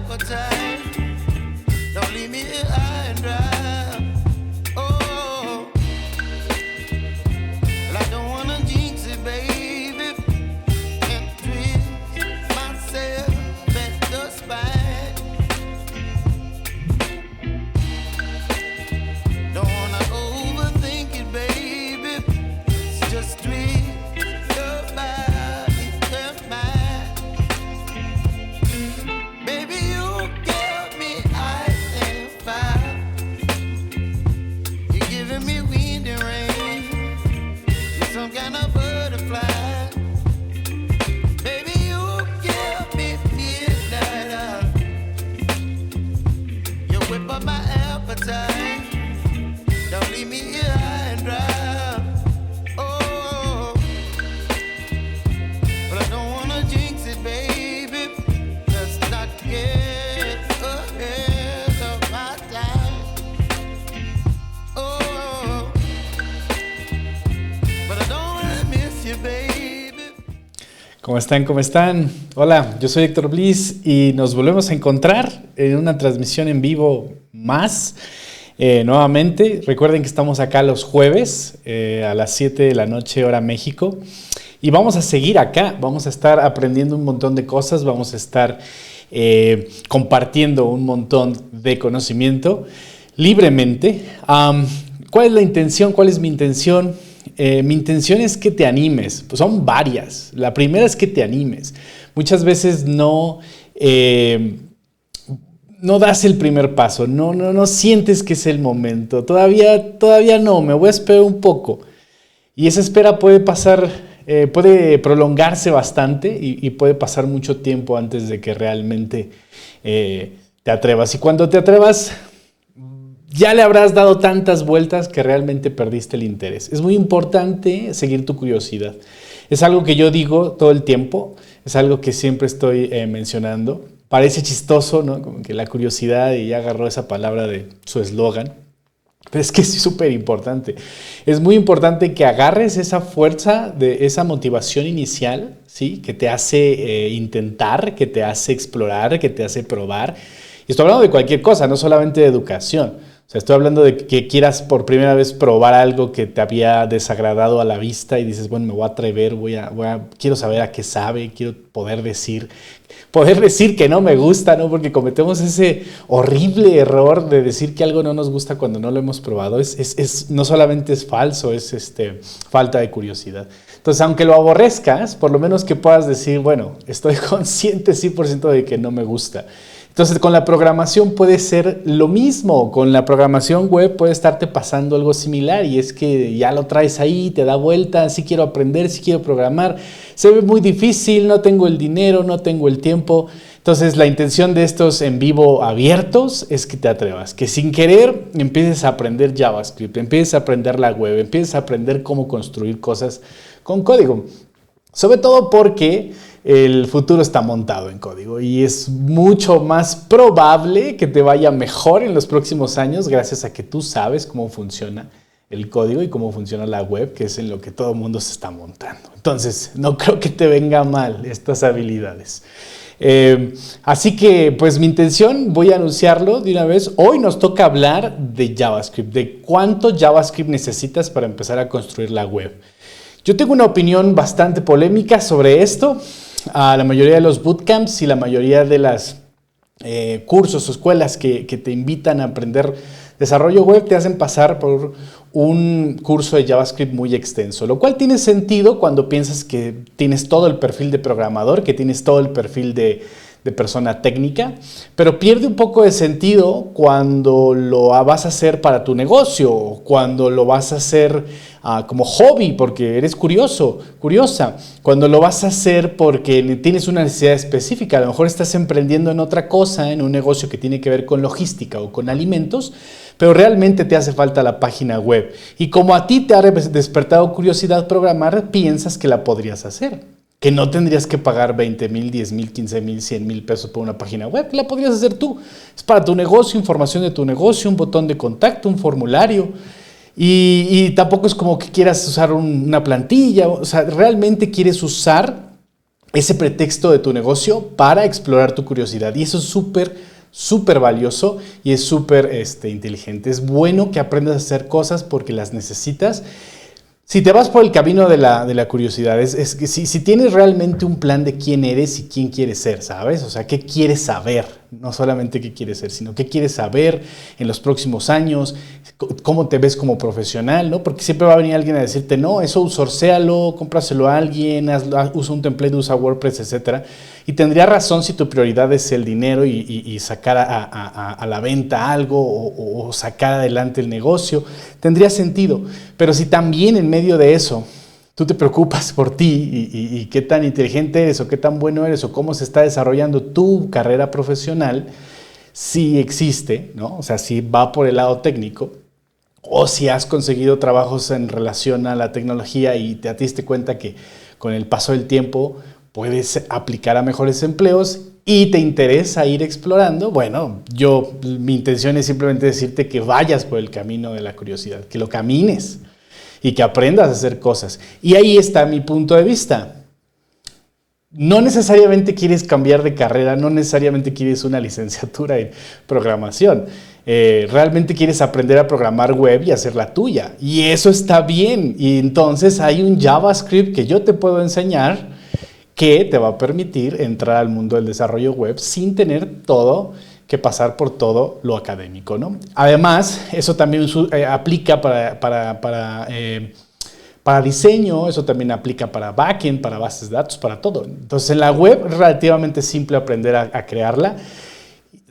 appetite. Don't leave me here high and dry. Oh, well, I don't wanna jinx it, baby, and twist myself at the spine. Don't wanna overthink it, baby. It's just twist your body and mine. Baby, you give me ice and fire. You're giving me wind and rain. You're some kind of butterfly. Baby, you give me midnight. You whip up my appetite. Don't leave me here high and dry. Oh, but I don't wanna jinx it, baby. Let's not get ahead of my time. Oh, but I don't wanna miss you, baby. ¿Cómo están? ¿Cómo están? Hola, yo soy Héctor Bliss y nos volvemos a encontrar en una transmisión en vivo más. Nuevamente, recuerden que estamos acá los jueves a las 7 de la noche, hora México. Y vamos a seguir acá, vamos a estar aprendiendo un montón de cosas, vamos a estar compartiendo un montón de conocimiento libremente. ¿Cuál es la intención? ¿Cuál es mi intención? Mi intención es que te animes. Pues son varias. La primera es que te animes. Muchas veces no das el primer paso, no sientes que es el momento. Todavía no, me voy a esperar un poco. Y esa espera puede pasar, puede prolongarse bastante y puede pasar mucho tiempo antes de que realmente te atrevas. Y cuando te atrevas, ya le habrás dado tantas vueltas que realmente perdiste el interés. Es muy importante seguir tu curiosidad. Es algo que yo digo todo el tiempo, es algo que siempre estoy mencionando. Parece chistoso, ¿no? Como que la curiosidad, y ya agarró esa palabra de su eslogan. Pero es que es súper importante. Es muy importante que agarres esa fuerza, de esa motivación inicial, ¿sí? Que te hace intentar, que te hace explorar, que te hace probar. Y estoy hablando de cualquier cosa, no solamente de educación. O sea, estoy hablando de que quieras por primera vez probar algo que te había desagradado a la vista y dices, bueno, me voy a atrever, quiero saber a qué sabe, quiero poder decir que no me gusta, ¿no? Porque cometemos ese horrible error de decir que algo no nos gusta cuando no lo hemos probado. No solamente es falso, es falta de curiosidad. Entonces, aunque lo aborrezcas, por lo menos que puedas decir, bueno, estoy consciente 100% de que no me gusta. Entonces, con la programación puede ser lo mismo. Con la programación web puede estarte pasando algo similar y es que ya lo traes ahí, te da vuelta, sí quiero aprender, sí quiero programar. Se ve muy difícil, no tengo el dinero, no tengo el tiempo. Entonces, la intención de estos en vivo abiertos es que te atrevas, que sin querer empieces a aprender JavaScript, empieces a aprender la web, empieces a aprender cómo construir cosas con código. Sobre todo porque el futuro está montado en código y es mucho más probable que te vaya mejor en los próximos años gracias a que tú sabes cómo funciona el código y cómo funciona la web, que es en lo que todo el mundo se está montando. Entonces, no creo que te venga mal estas habilidades. Así que, pues mi intención, voy a anunciarlo de una vez. Hoy nos toca hablar de JavaScript, de cuánto JavaScript necesitas para empezar a construir la web. Yo tengo una opinión bastante polémica sobre esto. La mayoría de los bootcamps y la mayoría de las cursos o escuelas que te invitan a aprender desarrollo web te hacen pasar por un curso de JavaScript muy extenso, lo cual tiene sentido cuando piensas que tienes todo el perfil de programador, que tienes todo el perfil de persona técnica, pero pierde un poco de sentido cuando lo vas a hacer para tu negocio, cuando lo vas a hacer como hobby porque eres curiosa, cuando lo vas a hacer porque tienes una necesidad específica. A lo mejor estás emprendiendo en otra cosa, en un negocio que tiene que ver con logística o con alimentos, pero realmente te hace falta la página web. Y como a ti te ha despertado curiosidad programar, piensas que la podrías hacer. Que no tendrías que pagar 20,000, 10,000, 15,000, 100,000 pesos por una página web. La podrías hacer tú. Es para tu negocio, información de tu negocio, un botón de contacto, un formulario. Y tampoco es como que quieras usar una plantilla. O sea, realmente quieres usar ese pretexto de tu negocio para explorar tu curiosidad. Y eso es súper valioso y es súper inteligente. Es bueno que aprendas a hacer cosas porque las necesitas. Si te vas por el camino de la curiosidad, es que si tienes realmente un plan de quién eres y quién quieres ser, ¿sabes? O sea, qué quieres saber, no solamente qué quieres ser, sino qué quieres saber en los próximos años, cómo te ves como profesional, ¿no? Porque siempre va a venir alguien a decirte, no, eso outsourcéalo, cómpraselo a alguien, usa un template, usa WordPress, etc. Y tendría razón si tu prioridad es el dinero y sacar a la venta algo o sacar adelante el negocio, tendría sentido. Pero si también en medio de eso tú te preocupas por ti y qué tan inteligente eres o qué tan bueno eres o cómo se está desarrollando tu carrera profesional, si existe, ¿no? O sea, si va por el lado técnico, o si has conseguido trabajos en relación a la tecnología y te diste cuenta que con el paso del tiempo puedes aplicar a mejores empleos y te interesa ir explorando, bueno, mi intención es simplemente decirte que vayas por el camino de la curiosidad, que lo camines y que aprendas a hacer cosas. Y ahí está mi punto de vista. No necesariamente quieres cambiar de carrera, no necesariamente quieres una licenciatura en programación. Realmente quieres aprender a programar web y hacer la tuya. Y eso está bien. Y entonces hay un JavaScript que yo te puedo enseñar que te va a permitir entrar al mundo del desarrollo web sin tener que pasar por todo lo académico, ¿no? Además, eso también aplica para diseño, eso también aplica para backend, para bases de datos, para todo. Entonces, en la web es relativamente simple aprender a crearla.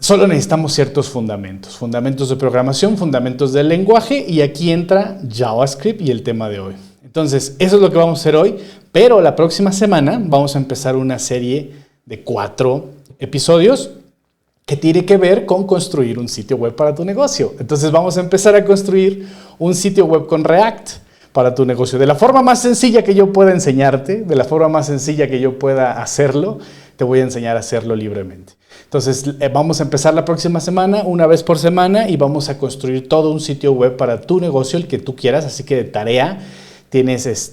Solo necesitamos ciertos fundamentos. Fundamentos de programación, fundamentos del lenguaje, y aquí entra JavaScript y el tema de hoy. Entonces, eso es lo que vamos a hacer hoy, pero la próxima semana vamos a empezar una serie de 4 episodios que tiene que ver con construir un sitio web para tu negocio. Entonces, vamos a empezar a construir un sitio web con React para tu negocio. De la forma más sencilla que yo pueda enseñarte, de la forma más sencilla que yo pueda hacerlo, te voy a enseñar a hacerlo libremente. Entonces, vamos a empezar la próxima semana, una vez por semana, y vamos a construir todo un sitio web para tu negocio, el que tú quieras. Así que de tarea tienes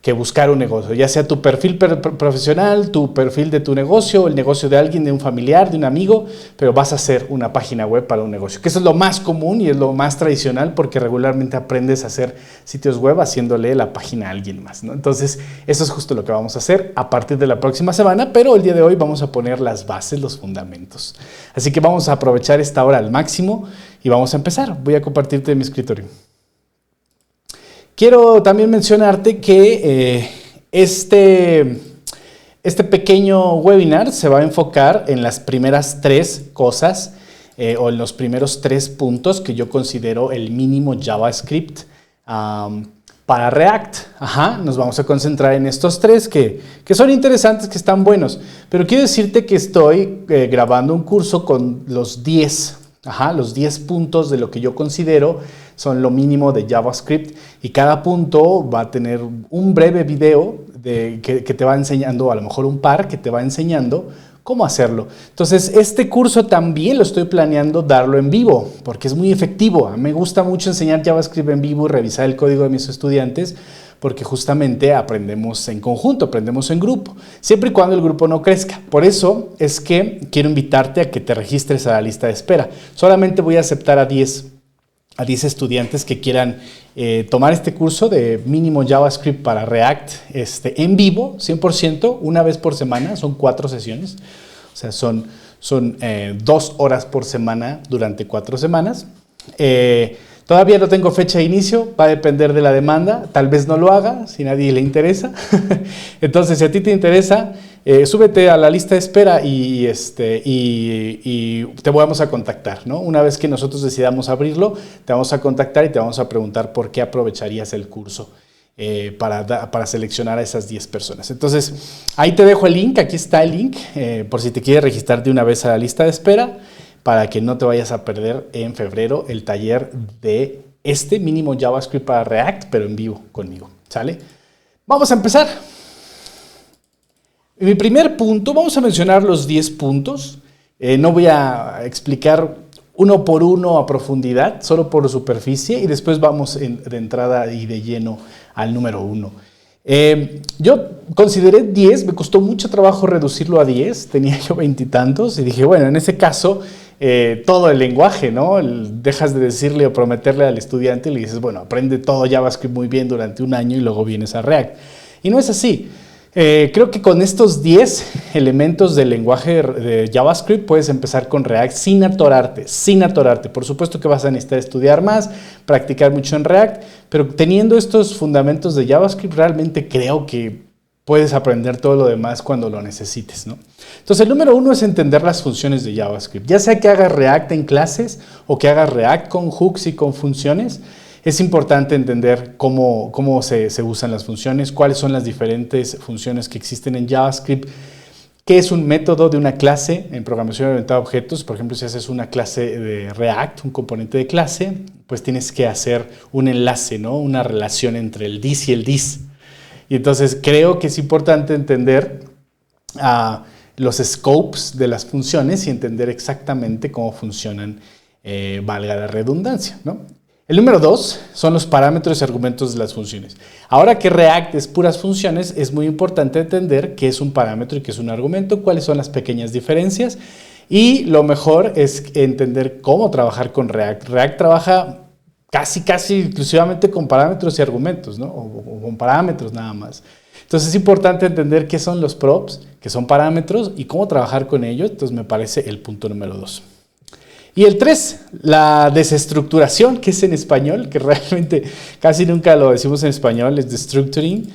que buscar un negocio, ya sea tu perfil profesional, tu perfil de tu negocio, el negocio de alguien, de un familiar, de un amigo, pero vas a hacer una página web para un negocio, que eso es lo más común y es lo más tradicional, porque regularmente aprendes a hacer sitios web haciéndole la página a alguien más, ¿no? Entonces, eso es justo lo que vamos a hacer a partir de la próxima semana, pero el día de hoy vamos a poner las bases, los fundamentos. Así que vamos a aprovechar esta hora al máximo y vamos a empezar. Voy a compartirte mi escritorio. Quiero también mencionarte que este pequeño webinar se va a enfocar en las primeras 3 cosas o en los primeros 3 puntos que yo considero el mínimo JavaScript para React. Nos vamos a concentrar en estos 3 que son interesantes, que están buenos. Pero quiero decirte que estoy grabando un curso con los 10 puntos de lo que yo considero son lo mínimo de JavaScript, y cada punto va a tener un breve video que te va enseñando, a lo mejor un par que te va enseñando cómo hacerlo. Entonces, este curso también lo estoy planeando darlo en vivo, porque es muy efectivo. Me gusta mucho enseñar JavaScript en vivo y revisar el código de mis estudiantes, porque justamente aprendemos en conjunto, aprendemos en grupo, siempre y cuando el grupo no crezca. Por eso es que quiero invitarte a que te registres a la lista de espera. Solamente voy a aceptar a 10 estudiantes que quieran tomar este curso de mínimo JavaScript para React en vivo, 100%, una vez por semana. Son 4 sesiones, o sea, son 2 horas por semana durante 4 semanas. Todavía no tengo fecha de inicio, va a depender de la demanda, tal vez no lo haga si a nadie le interesa. Entonces, si a ti te interesa, súbete a la lista de espera y te vamos a contactar, ¿no? Una vez que nosotros decidamos abrirlo, te vamos a contactar y te vamos a preguntar por qué aprovecharías el curso para seleccionar a esas 10 personas. Entonces, ahí te dejo el link, aquí está el link, por si te quieres registrar de una vez a la lista de espera, para que no te vayas a perder en febrero el taller de mínimo JavaScript para React, pero en vivo conmigo, ¿sale? Vamos a empezar. En mi primer punto, vamos a mencionar los 10 puntos. No voy a explicar uno por uno a profundidad, solo por superficie, y después vamos de entrada y de lleno al número 1. Yo consideré 10, me costó mucho trabajo reducirlo a 10, tenía yo 20 y tantos y dije, bueno, en ese caso, todo el lenguaje, ¿no? Dejas de decirle o prometerle al estudiante y le dices, bueno, aprende todo JavaScript muy bien durante un año y luego vienes a React. Y no es así. Creo que con estos 10 elementos del lenguaje de JavaScript puedes empezar con React sin atorarte, sin atorarte. Por supuesto que vas a necesitar estudiar más, practicar mucho en React, pero teniendo estos fundamentos de JavaScript realmente creo que puedes aprender todo lo demás cuando lo necesites, ¿no? Entonces, el número 1 es entender las funciones de JavaScript. Ya sea que hagas React en clases o que hagas React con hooks y con funciones, es importante entender cómo se usan las funciones, cuáles son las diferentes funciones que existen en JavaScript, qué es un método de una clase en programación orientada a objetos. Por ejemplo, si haces una clase de React, un componente de clase, pues tienes que hacer un enlace, ¿no? Una relación entre el this y el this. Y entonces creo que es importante entender los scopes de las funciones y entender exactamente cómo funcionan, valga la redundancia, ¿no? El número 2 son los parámetros y argumentos de las funciones. Ahora que React es puras funciones, es muy importante entender qué es un parámetro y qué es un argumento, cuáles son las pequeñas diferencias, y lo mejor es entender cómo trabajar con React. React trabaja casi exclusivamente con parámetros y argumentos, ¿no? O con parámetros nada más. Entonces es importante entender qué son los props, qué son parámetros y cómo trabajar con ellos. Entonces me parece el punto número 2. Y el 3, la desestructuración, que es en español, que realmente casi nunca lo decimos en español, es destructuring,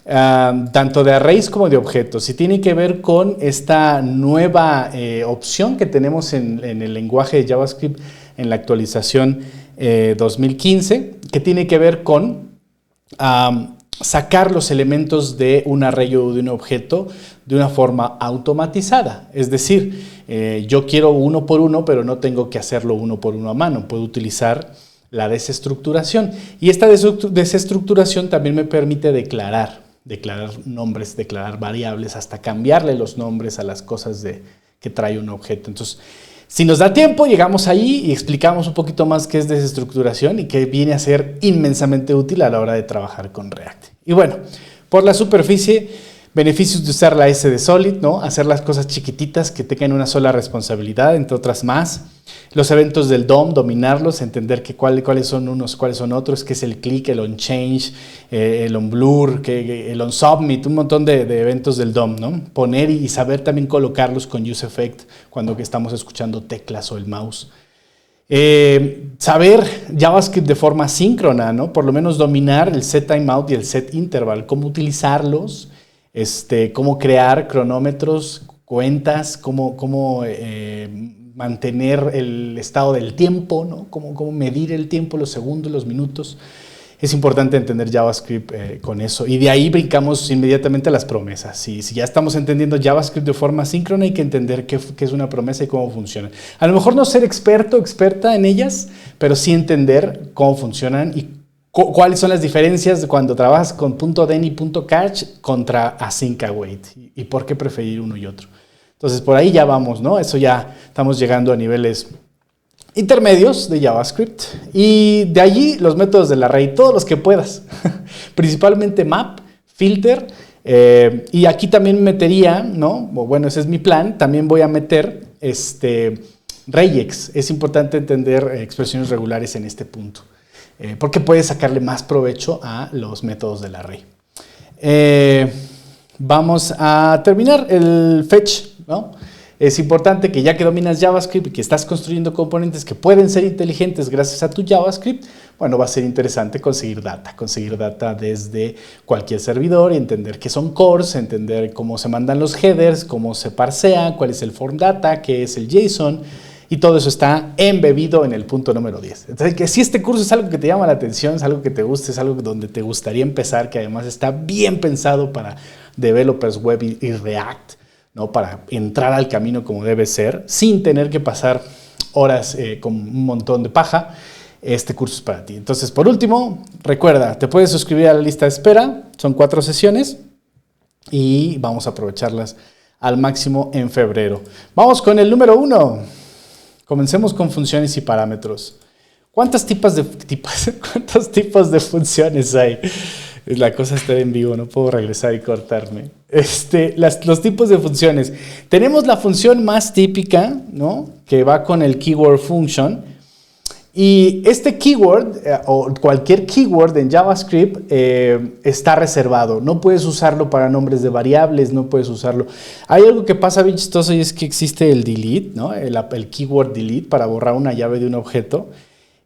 tanto de arrays como de objetos. Y tiene que ver con esta nueva opción que tenemos en el lenguaje de JavaScript en la actualización 2015, que tiene que ver con sacar los elementos de un array o de un objeto de una forma automatizada. Es decir, yo quiero uno por uno, pero no tengo que hacerlo uno por uno a mano. Puedo utilizar la desestructuración. Y esta desestructuración también me permite declarar nombres, declarar variables, hasta cambiarle los nombres a las cosas que trae un objeto. Entonces, si nos da tiempo, llegamos ahí y explicamos un poquito más qué es desestructuración y qué viene a ser inmensamente útil a la hora de trabajar con React. Y bueno, por la superficie, beneficios de usar la S de Solid, ¿no? Hacer las cosas chiquititas que tengan una sola responsabilidad, entre otras más. Los eventos del DOM, dominarlos, entender cuáles son unos, cuáles son otros, qué es el click, el onChange, el onBlur, el onSubmit, un montón de eventos del DOM, ¿no? Poner y saber también colocarlos con useEffect cuando estamos escuchando teclas o el mouse. Saber JavaScript de forma síncrona, ¿no? Por lo menos dominar el setTimeout y el setInterval, cómo utilizarlos, cómo crear cronómetros, cuentas, cómo mantener el estado del tiempo, ¿no? Cómo medir el tiempo, los segundos, los minutos. Es importante entender JavaScript con eso. Y de ahí brincamos inmediatamente a las promesas. Si ya estamos entendiendo JavaScript de forma síncrona, hay que entender qué es una promesa y cómo funciona. A lo mejor no ser experta en ellas, pero sí entender cómo funcionan y cuáles son las diferencias cuando trabajas con .den y .catch contra async await y por qué preferir uno y otro. Entonces, por ahí ya vamos, ¿no? Eso ya estamos llegando a niveles intermedios de JavaScript. Y de allí los métodos del array, todos los que puedas. Principalmente map, filter. Y aquí también metería, ¿no? Bueno, ese es mi plan. También voy a meter regex. Es importante entender expresiones regulares en este punto. Porque puedes sacarle más provecho a los métodos del array. Vamos a terminar el fetch, ¿no? Es importante que ya que dominas JavaScript y que estás construyendo componentes que pueden ser inteligentes gracias a tu JavaScript, bueno, va a ser interesante conseguir data desde cualquier servidor y entender qué son cores, entender cómo se mandan los headers, cómo se parsea, cuál es el form data, qué es el JSON, y todo eso está embebido en el punto número 10. Entonces, que si este curso es algo que te llama la atención, es algo que te guste, es algo donde te gustaría empezar, que además está bien pensado para developers web y React, ¿no? Para entrar al camino como debe ser, sin tener que pasar horas con un montón de paja, este curso es para ti. Entonces, por último, recuerda, te puedes suscribir a la lista de espera, son 4 sesiones y vamos a aprovecharlas al máximo en febrero. Vamos con el número 1. Comencemos con funciones y parámetros. ¿Cuántos tipos de funciones hay? La cosa está en vivo, no puedo regresar y cortarme. Los tipos de funciones. Tenemos la función más típica, ¿no? Que va con el keyword function. Y este keyword, o cualquier keyword en JavaScript, está reservado. No puedes usarlo para nombres de variables, no puedes usarlo. Hay algo que pasa bien chistoso y es que existe el delete, ¿no? El keyword delete para borrar una llave de un objeto.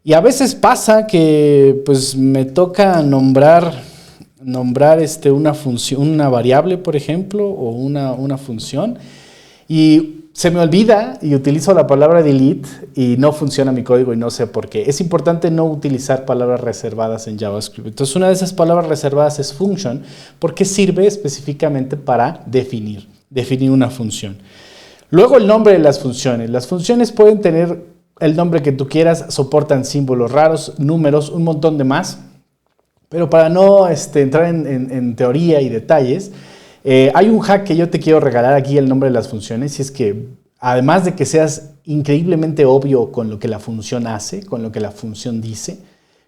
Y a veces pasa que pues, me toca nombrar una función, una variable, por ejemplo, o una función, y se me olvida y utilizo la palabra delete y no funciona mi código y no sé por qué. Es importante no utilizar palabras reservadas en JavaScript. Entonces, una de esas palabras reservadas es function, porque sirve específicamente para definir una función. Luego, el nombre de las funciones. Las funciones pueden tener el nombre que tú quieras, soportan símbolos raros, números, un montón de más. Pero para no entrar en teoría y detalles, hay un hack que yo te quiero regalar aquí, el nombre de las funciones, y es que además de que seas increíblemente obvio con lo que la función hace, con lo que la función dice,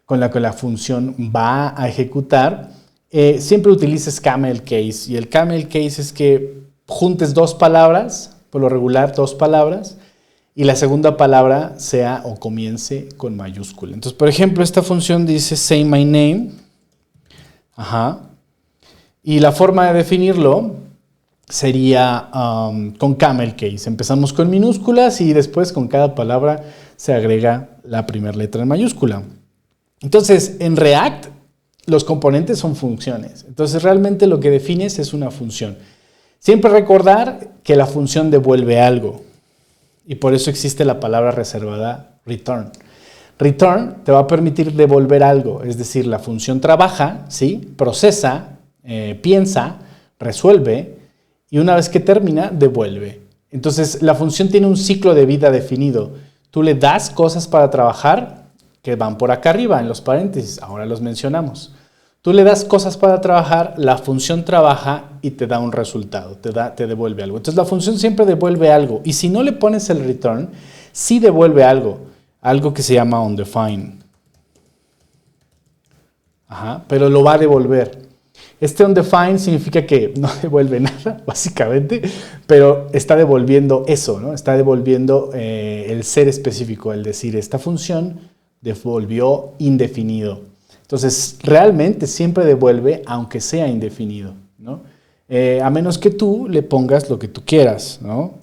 con lo que la función va a ejecutar, siempre utilices camel case. Y el camel case es que juntes dos palabras, por lo regular dos palabras, y la segunda palabra sea o comience con mayúscula. Entonces, por ejemplo, esta función dice say my name. Y la forma de definirlo sería con camel case. Empezamos con minúsculas y después con cada palabra se agrega la primera letra en mayúscula. Entonces, en React, los componentes son funciones. Entonces, realmente lo que defines es una función. Siempre recordar que la función devuelve algo. Y por eso existe la palabra reservada return. Return te va a permitir devolver algo, es decir, la función trabaja, ¿sí? Procesa, piensa, resuelve y una vez que termina, devuelve. Entonces, la función tiene un ciclo de vida definido. Tú le das cosas para trabajar que van por acá arriba en los paréntesis, ahora los mencionamos. Tú le das cosas para trabajar, la función trabaja y te da un resultado, te devuelve algo. Entonces la función siempre devuelve algo y si no le pones el return, sí devuelve algo que se llama onDefine. Pero lo va a devolver. Este onDefine significa que no devuelve nada, básicamente, pero está devolviendo eso, ¿no? Está devolviendo el ser específico, el decir, esta función devolvió indefinido. Entonces, realmente siempre devuelve, aunque sea indefinido, ¿no? A menos que tú le pongas lo que tú quieras, ¿no?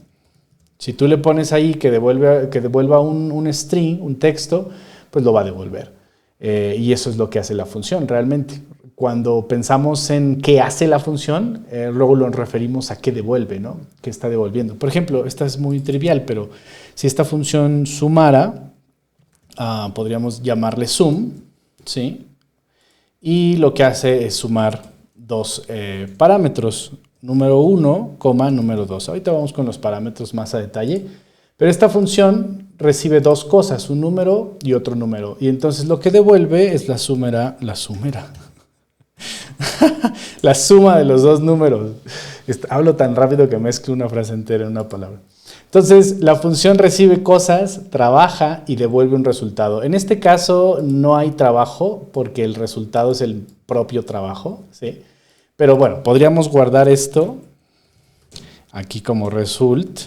Si tú le pones ahí que devuelva un string, un texto, pues lo va a devolver. Y eso es lo que hace la función realmente. Cuando pensamos en qué hace la función, luego lo referimos a qué devuelve, ¿no? ¿Qué está devolviendo? Por ejemplo, esta es muy trivial, pero si esta función sumara, podríamos llamarle sum, ¿sí? Y lo que hace es sumar dos parámetros, número 1, número 2. Ahorita vamos con los parámetros más a detalle, pero esta función recibe dos cosas, un número y otro número. Y entonces lo que devuelve es la suma de los dos números. Hablo tan rápido que mezclo una frase entera en una palabra. Entonces, la función recibe cosas, trabaja y devuelve un resultado. En este caso no hay trabajo porque el resultado es el propio trabajo, ¿sí? Pero bueno, podríamos guardar esto aquí como result,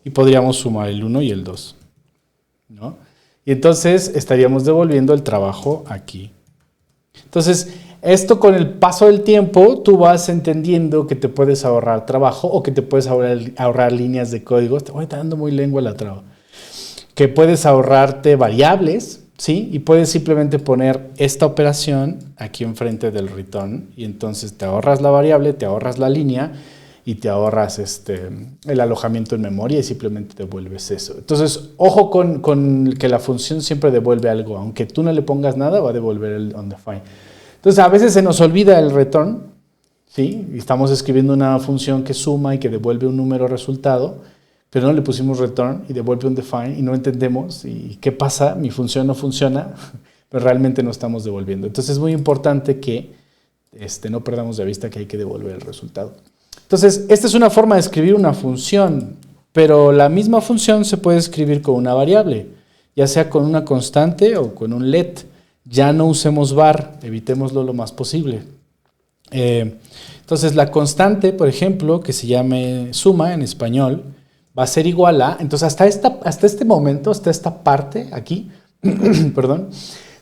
y podríamos sumar el 1 y el 2, ¿no? Y entonces estaríamos devolviendo el trabajo aquí. Entonces, esto con el paso del tiempo, tú vas entendiendo que te puedes ahorrar trabajo o que te puedes ahorrar líneas de código. Te voy dando muy lengua la traba. Que puedes ahorrarte variables, ¿sí? Y puedes simplemente poner esta operación aquí enfrente del return y entonces te ahorras la variable, te ahorras la línea y te ahorras el alojamiento en memoria y simplemente devuelves eso. Entonces, ojo con que la función siempre devuelve algo. Aunque tú no le pongas nada, va a devolver el onDefine. Entonces, a veces se nos olvida el return, ¿sí? Y estamos escribiendo una función que suma y que devuelve un número resultado, pero no le pusimos return y devuelve un define y no entendemos. ¿Y qué pasa? Mi función no funciona, pero realmente no estamos devolviendo. Entonces, es muy importante que no perdamos de vista que hay que devolver el resultado. Entonces, esta es una forma de escribir una función, pero la misma función se puede escribir con una variable, ya sea con una constante o con un let. ya no usemos var, evitémoslo lo más posible. Entonces la constante, por ejemplo, que se llame suma en español, va a ser igual a, entonces hasta este momento, hasta esta parte aquí, perdón,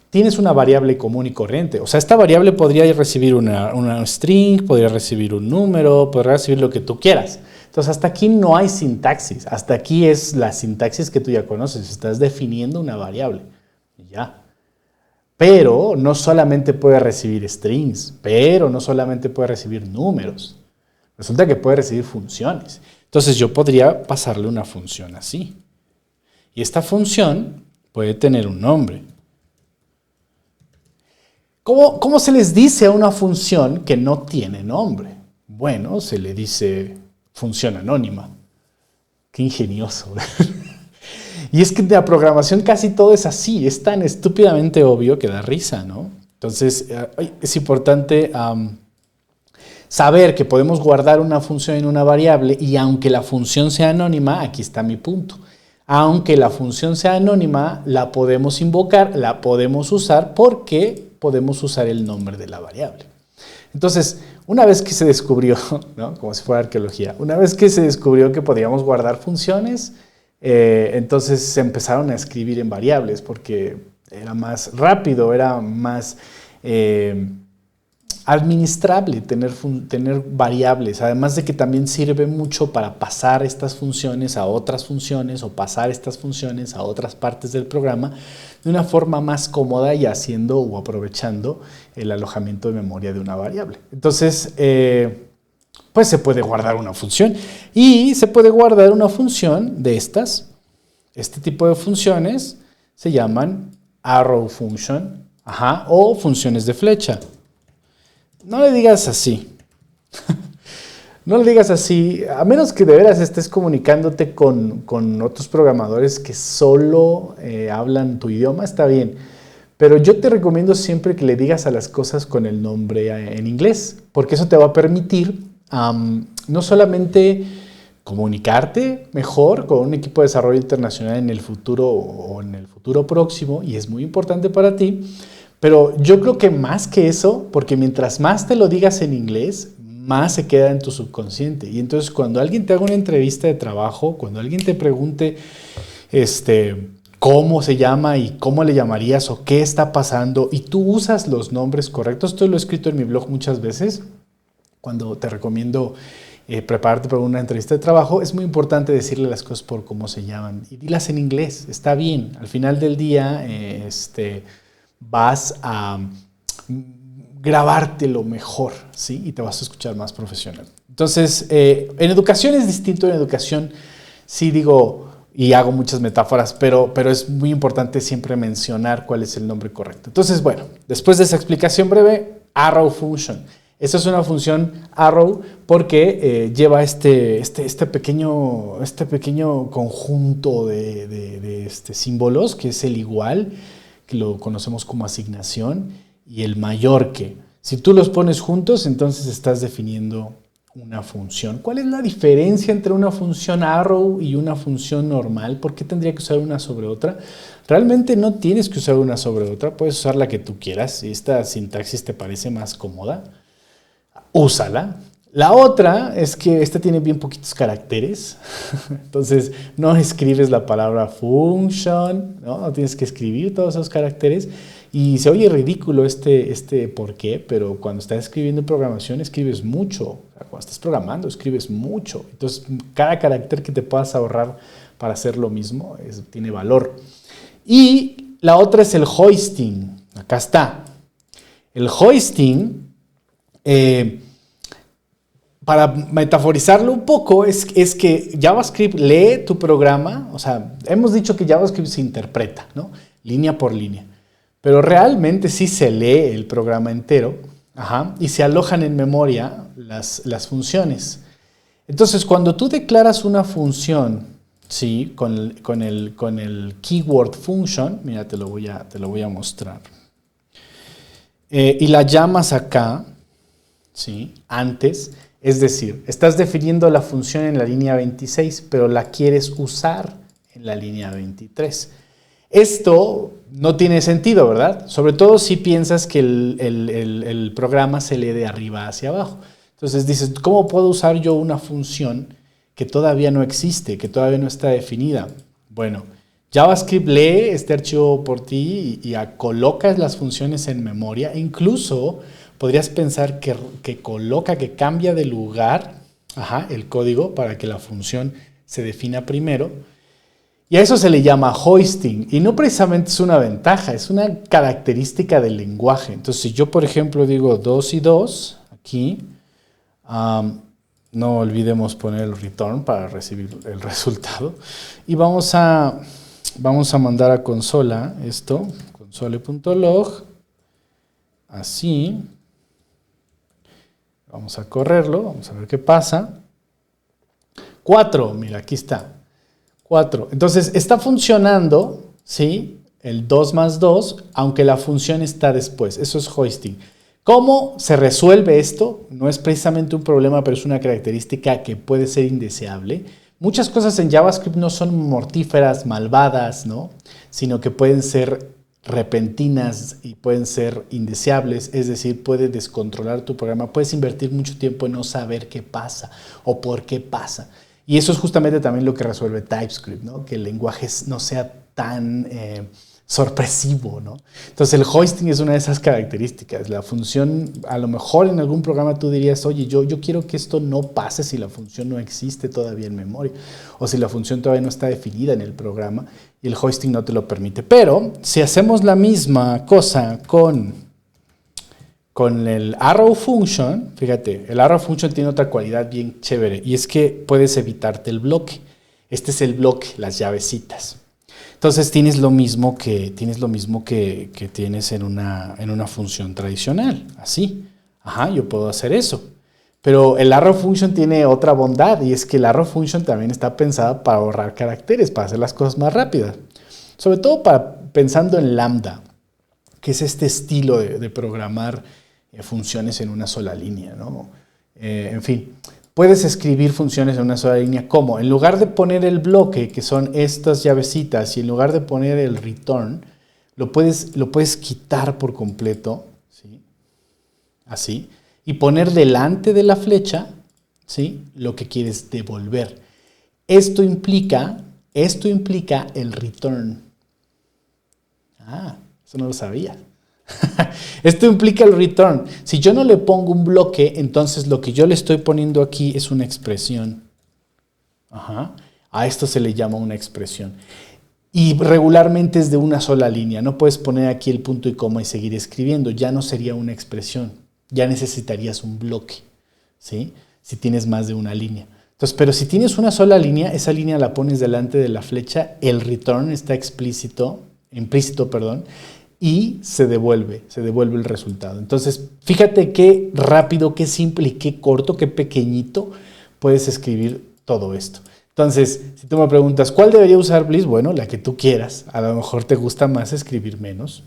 tienes una variable común y corriente. O sea, esta variable podría recibir una string, podría recibir un número, podría recibir lo que tú quieras. Entonces, hasta aquí no hay sintaxis. Hasta aquí es la sintaxis que tú ya conoces. Estás definiendo una variable. Y ya. Pero no solamente puede recibir strings, pero no solamente puede recibir números. Resulta que puede recibir funciones. Entonces, yo podría pasarle una función así. Y esta función puede tener un nombre. ¿Cómo se les dice a una función que no tiene nombre? Bueno, se le dice función anónima. Qué ingenioso. Y es que de la programación casi todo es así, es tan estúpidamente obvio que da risa, ¿no? Entonces, es importante saber que podemos guardar una función en una variable y aunque la función sea anónima, aquí está mi punto. Aunque la función sea anónima, la podemos invocar, la podemos usar porque podemos usar el nombre de la variable. Entonces, una vez que se descubrió, ¿no? Como si fuera arqueología, una vez que se descubrió que podíamos guardar funciones, entonces se empezaron a escribir en variables porque era más rápido, era más administrable tener variables, además de que también sirve mucho para pasar estas funciones a otras funciones o pasar estas funciones a otras partes del programa de una forma más cómoda y haciendo o aprovechando el alojamiento de memoria de una variable. Entonces, pues se puede guardar una función y se puede guardar una función de estas. Este tipo de funciones se llaman arrow function, o funciones de flecha. No le digas así. No le digas así, a menos que de veras estés comunicándote con otros programadores que solo hablan tu idioma, está bien. Pero yo te recomiendo siempre que le digas a las cosas con el nombre en inglés, porque eso te va a permitir no solamente comunicarte mejor con un equipo de desarrollo internacional en el futuro o en el futuro próximo, y es muy importante para ti, pero yo creo que más que eso, porque mientras más te lo digas en inglés, más se queda en tu subconsciente. Y entonces cuando alguien te haga una entrevista de trabajo, cuando alguien te pregunte cómo se llama y cómo le llamarías o qué está pasando, y tú usas los nombres correctos, esto lo he escrito en mi blog muchas veces, cuando te recomiendo prepararte para una entrevista de trabajo, es muy importante decirle las cosas por cómo se llaman. Y dilas en inglés, está bien. Al final del día, vas a grabártelo mejor, ¿sí? Y te vas a escuchar más profesional. Entonces, en educación es distinto. En educación sí digo y hago muchas metáforas, pero es muy importante siempre mencionar cuál es el nombre correcto. Entonces, bueno, después de esa explicación breve, arrow function. Esta es una función arrow porque lleva este pequeño conjunto de símbolos, que es el igual, que lo conocemos como asignación, y el mayor que. Si tú los pones juntos, entonces estás definiendo una función. ¿Cuál es la diferencia entre una función arrow y una función normal? ¿Por qué tendría que usar una sobre otra? Realmente no tienes que usar una sobre otra, puedes usar la que tú quieras. Si esta sintaxis te parece más cómoda, úsala. La otra es que esta tiene bien poquitos caracteres, entonces no escribes la palabra function, no tienes que escribir todos esos caracteres y se oye ridículo este por qué, pero cuando estás escribiendo programación escribes mucho, cuando estás programando escribes mucho, entonces cada carácter que te puedas ahorrar para hacer lo mismo tiene valor. Y la otra es el hoisting, acá está. El hoisting, para metaforizarlo un poco, es que JavaScript lee tu programa, o sea, hemos dicho que JavaScript se interpreta, ¿no? Línea por línea, pero realmente sí se lee el programa entero, y se alojan en memoria las funciones. Entonces, cuando tú declaras una función, ¿sí? con el keyword function, mira, te lo voy a mostrar, y la llamas acá, ¿sí? Antes. Es decir, estás definiendo la función en la línea 26, pero la quieres usar en la línea 23. Esto no tiene sentido, ¿verdad? Sobre todo si piensas que el programa se lee de arriba hacia abajo. Entonces dices, ¿cómo puedo usar yo una función que todavía no existe, que todavía no está definida? Bueno, JavaScript lee este archivo por ti y colocas las funciones en memoria. E incluso podrías pensar que cambia de lugar el código para que la función se defina primero. Y a eso se le llama hoisting. Y no precisamente es una ventaja, es una característica del lenguaje. Entonces, si yo, por ejemplo, digo 2 y 2, aquí, no olvidemos poner el return para recibir el resultado. Y vamos a mandar a consola esto, console.log, así. Vamos a correrlo, vamos a ver qué pasa. 4, mira, aquí está. 4. Entonces, está funcionando, ¿sí? El 2 más 2, aunque la función está después. Eso es hoisting. ¿Cómo se resuelve esto? No es precisamente un problema, pero es una característica que puede ser indeseable. Muchas cosas en JavaScript no son mortíferas, malvadas, ¿no? Sino que pueden ser repentinas y pueden ser indeseables, es decir, puede descontrolar tu programa. Puedes invertir mucho tiempo en no saber qué pasa o por qué pasa. Y eso es justamente también lo que resuelve TypeScript, ¿no? Que el lenguaje no sea tan sorpresivo, ¿no? Entonces el hoisting es una de esas características. La función, a lo mejor en algún programa tú dirías, oye, yo quiero que esto no pase si la función no existe todavía en memoria o si la función todavía no está definida en el programa y el hoisting no te lo permite. Pero si hacemos la misma cosa con el arrow function, fíjate, el arrow function tiene otra cualidad bien chévere y es que puedes evitarte el bloque. Este es el bloque, las llavecitas. Entonces tienes lo mismo que tienes en una función tradicional, así. Yo puedo hacer eso. Pero el arrow function tiene otra bondad y es que el arrow function también está pensada para ahorrar caracteres, para hacer las cosas más rápidas. Sobre todo pensando en lambda, que es este estilo de programar funciones en una sola línea, ¿no? En fin, puedes escribir funciones en una sola línea. ¿Cómo? En lugar de poner el bloque, que son estas llavecitas, y en lugar de poner el return, lo puedes quitar por completo, ¿sí? Así, y poner delante de la flecha, ¿sí? Lo que quieres devolver. Esto implica el return. Eso no lo sabía. Esto implica el return. Si yo no le pongo un bloque, entonces lo que yo le estoy poniendo aquí es una expresión. A esto se le llama una expresión. Y regularmente es de una sola línea. No puedes poner aquí el punto y coma y seguir escribiendo. Ya no sería una expresión. Ya necesitarías un bloque, ¿sí? Si tienes más de una línea. Entonces, pero si tienes una sola línea, esa línea la pones delante de la flecha, el return está implícito, y se devuelve el resultado. Entonces, fíjate qué rápido, qué simple y qué corto, qué pequeñito puedes escribir todo esto. Entonces, si tú me preguntas, ¿cuál debería usar Bliss? Bueno, la que tú quieras. A lo mejor te gusta más escribir menos.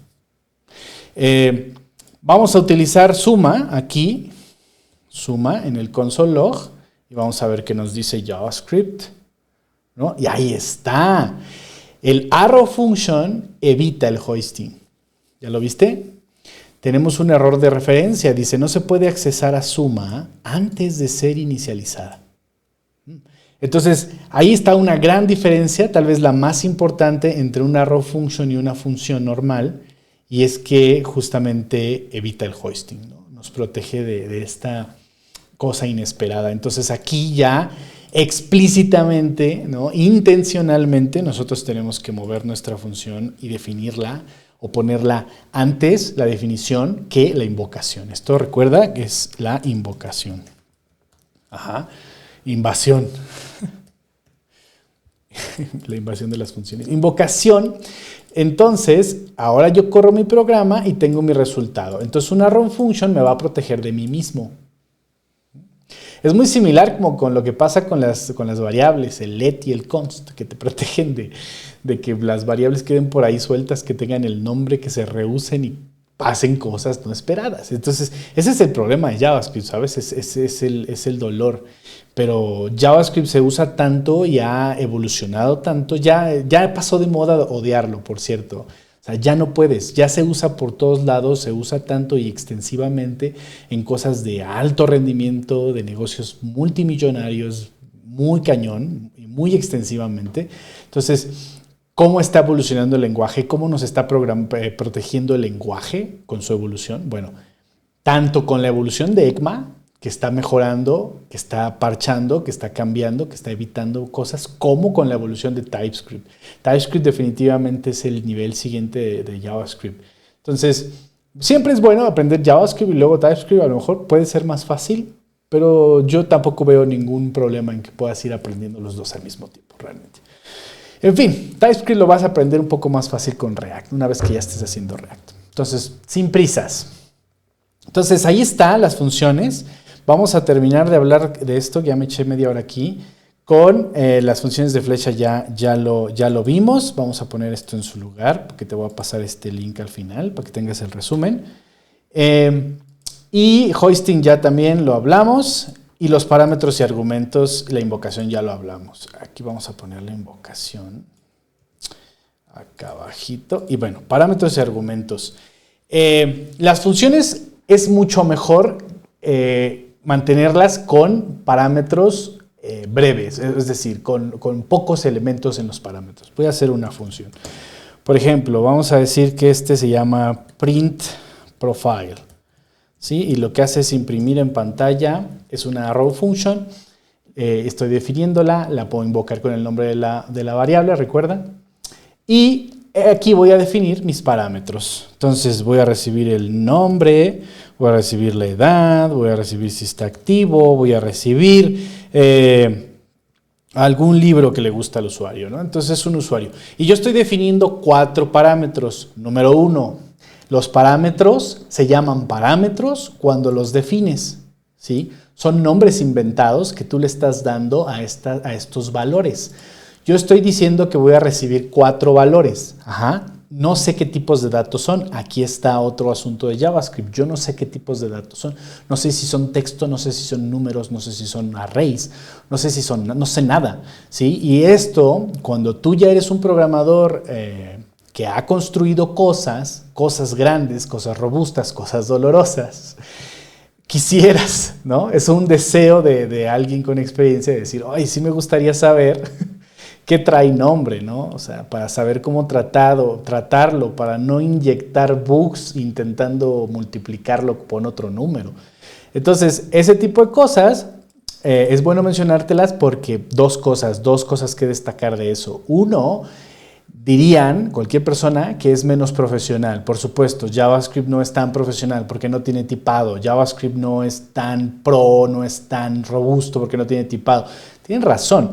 Vamos a utilizar suma aquí, suma en el console log, y vamos a ver qué nos dice JavaScript, ¿no? Y ahí está. El arrow function evita el hoisting. ¿Ya lo viste? Tenemos un error de referencia. Dice, no se puede accesar a suma antes de ser inicializada. Entonces, ahí está una gran diferencia, tal vez la más importante entre un arrow function y una función normal, y es que justamente evita el hoisting, ¿no? Nos protege de esta cosa inesperada. Entonces, aquí ya explícitamente, ¿no? Intencionalmente, nosotros tenemos que mover nuestra función y definirla o ponerla antes la definición que la invocación. Esto recuerda que es la invocación. Invasión. La invasión de las funciones. Invocación. Entonces, ahora yo corro mi programa y tengo mi resultado. Entonces, una arrow function me va a proteger de mí mismo. Es muy similar como con lo que pasa con las variables, el let y el const, que te protegen de que las variables queden por ahí sueltas, que tengan el nombre, que se reusen y pasen cosas no esperadas. Entonces, ese es el problema de JavaScript, ¿sabes? Ese es el dolor. Pero JavaScript se usa tanto y ha evolucionado tanto, ya pasó de moda odiarlo, por cierto. O sea, ya no puedes, ya se usa por todos lados, se usa tanto y extensivamente en cosas de alto rendimiento, de negocios multimillonarios, muy cañón y muy extensivamente. Entonces, ¿cómo está evolucionando el lenguaje? ¿Cómo nos está protegiendo el lenguaje con su evolución? Bueno, tanto con la evolución de ECMA, que está mejorando, que está parchando, que está cambiando, que está evitando cosas, como con la evolución de TypeScript. TypeScript definitivamente es el nivel siguiente de JavaScript. Entonces, siempre es bueno aprender JavaScript y luego TypeScript. A lo mejor puede ser más fácil, pero yo tampoco veo ningún problema en que puedas ir aprendiendo los dos al mismo tiempo, realmente. En fin, TypeScript lo vas a aprender un poco más fácil con React, una vez que ya estés haciendo React. Entonces, sin prisas. Entonces, ahí están las funciones. Vamos a terminar de hablar de esto, ya me eché media hora aquí, con las funciones de flecha ya lo vimos. Vamos a poner esto en su lugar, porque te voy a pasar este link al final, para que tengas el resumen. Y hoisting ya también lo hablamos, y los parámetros y argumentos, la invocación ya lo hablamos. Aquí vamos a poner la invocación, acá abajito, y bueno, parámetros y argumentos. Las funciones es mucho mejor mantenerlas con parámetros breves, es decir, con pocos elementos en los parámetros. Voy a hacer una función. Por ejemplo, vamos a decir que este se llama print profile, ¿sí? Y lo que hace es imprimir en pantalla, es una arrow function, estoy definiéndola, la puedo invocar con el nombre de la variable, ¿recuerda? Y aquí voy a definir mis parámetros. Entonces voy a recibir el nombre, voy a recibir la edad, voy a recibir si está activo, voy a recibir algún libro que le gusta al usuario, ¿no? Entonces es un usuario. Y yo estoy definiendo 4 parámetros. Número 1, los parámetros se llaman parámetros cuando los defines, ¿sí? Son nombres inventados que tú le estás dando a estos valores. Yo estoy diciendo que voy a recibir 4 valores. Ajá. No sé qué tipos de datos son. Aquí está otro asunto de JavaScript. Yo no sé qué tipos de datos son. No sé si son texto, no sé si son números, no sé si son arrays, no sé nada, ¿sí? Y esto, cuando tú ya eres un programador que ha construido cosas grandes, cosas robustas, cosas dolorosas, quisieras, ¿no? Es un deseo de alguien con experiencia de decir, ay, sí me gustaría saber qué trae nombre, ¿no? O sea, para saber cómo tratarlo, para no inyectar bugs intentando multiplicarlo por otro número. Entonces, ese tipo de cosas es bueno mencionártelas porque dos cosas que destacar de eso. Uno, dirían cualquier persona que es menos profesional. Por supuesto, JavaScript no es tan profesional porque no tiene tipado. JavaScript no es tan pro, no es tan robusto porque no tiene tipado. Tienen razón.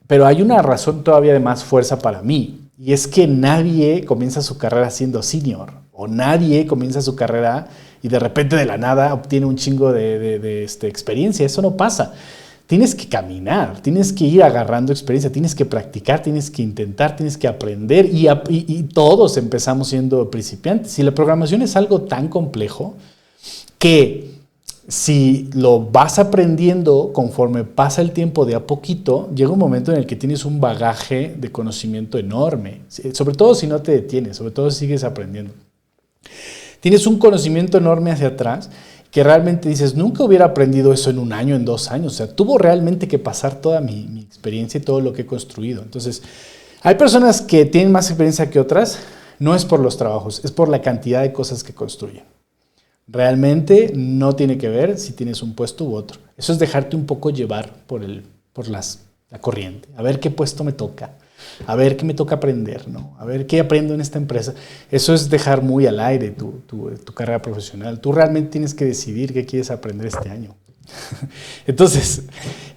Pero hay una razón todavía de más fuerza para mí, y es que nadie comienza su carrera siendo senior, o nadie comienza su carrera y de repente de la nada obtiene un chingo de experiencia. Eso no pasa. Tienes que caminar, tienes que ir agarrando experiencia, tienes que practicar, tienes que intentar, tienes que aprender, y todos empezamos siendo principiantes. Y la programación es algo tan complejo que si lo vas aprendiendo conforme pasa el tiempo de a poquito, llega un momento en el que tienes un bagaje de conocimiento enorme, sobre todo si no te detienes, sobre todo si sigues aprendiendo. Tienes un conocimiento enorme hacia atrás que realmente dices, nunca hubiera aprendido eso en 1 año, en 2 años. O sea, tuvo realmente que pasar toda mi experiencia y todo lo que he construido. Entonces, hay personas que tienen más experiencia que otras, no es por los trabajos, es por la cantidad de cosas que construyen. Realmente no tiene que ver si tienes un puesto u otro. Eso es dejarte un poco llevar por la corriente. A ver qué puesto me toca, a ver qué me toca aprender, ¿no? A ver qué aprendo en esta empresa. Eso es dejar muy al aire tu carrera profesional. Tú realmente tienes que decidir qué quieres aprender este año. Entonces,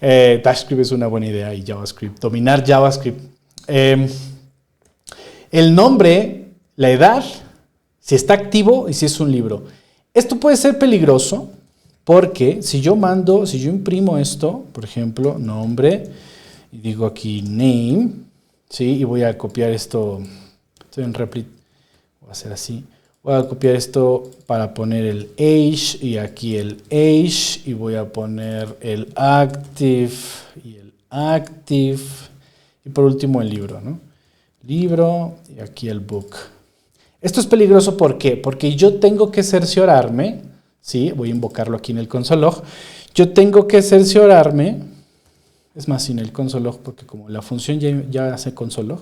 TypeScript es una buena idea y JavaScript. Dominar JavaScript. El nombre, la edad, si está activo y si es un libro. Esto puede ser peligroso porque si yo imprimo esto, por ejemplo, nombre, y digo aquí name, ¿sí? Y voy a copiar esto, estoy en Replit, voy a hacer así, Voy a copiar esto para poner el age y aquí el age y voy a poner el active y el active y por último el libro, ¿no? Libro y aquí el book. Esto es peligroso, ¿por qué? Porque yo tengo que cerciorarme, ¿sí? Voy a invocarlo aquí en el console log. Yo tengo que cerciorarme, es más sin el console log porque como la función ya hace console log,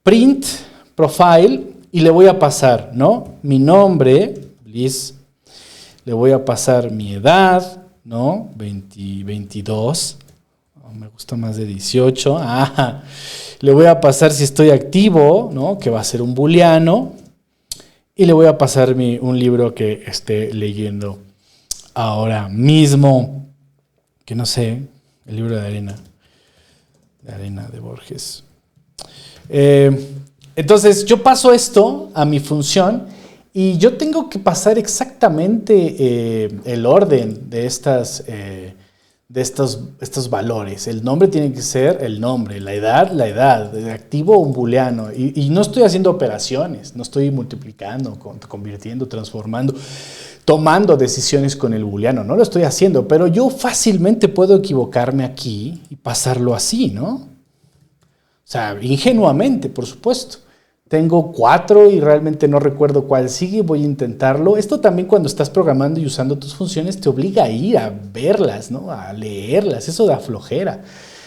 print profile y le voy a pasar, ¿no? Mi nombre, Bliss, le voy a pasar mi edad, ¿no? 22, oh, me gusta más de 18, le voy a pasar si estoy activo, ¿no? Que va a ser un booleano, y le voy a pasar un libro que esté leyendo ahora mismo, que no sé, el libro de arena de Borges. Entonces yo paso esto a mi función y yo tengo que pasar exactamente el orden de estos valores. El nombre tiene que ser el nombre, la edad, activo un booleano. Y no estoy haciendo operaciones, no estoy multiplicando, convirtiendo, transformando, tomando decisiones con el booleano, no lo estoy haciendo, pero yo fácilmente puedo equivocarme aquí y pasarlo así, ¿no? O sea, ingenuamente, por supuesto. Tengo 4 y realmente no recuerdo cuál sigue, voy a intentarlo. Esto también cuando estás programando y usando tus funciones te obliga a ir a verlas, ¿no? A leerlas, eso da flojera.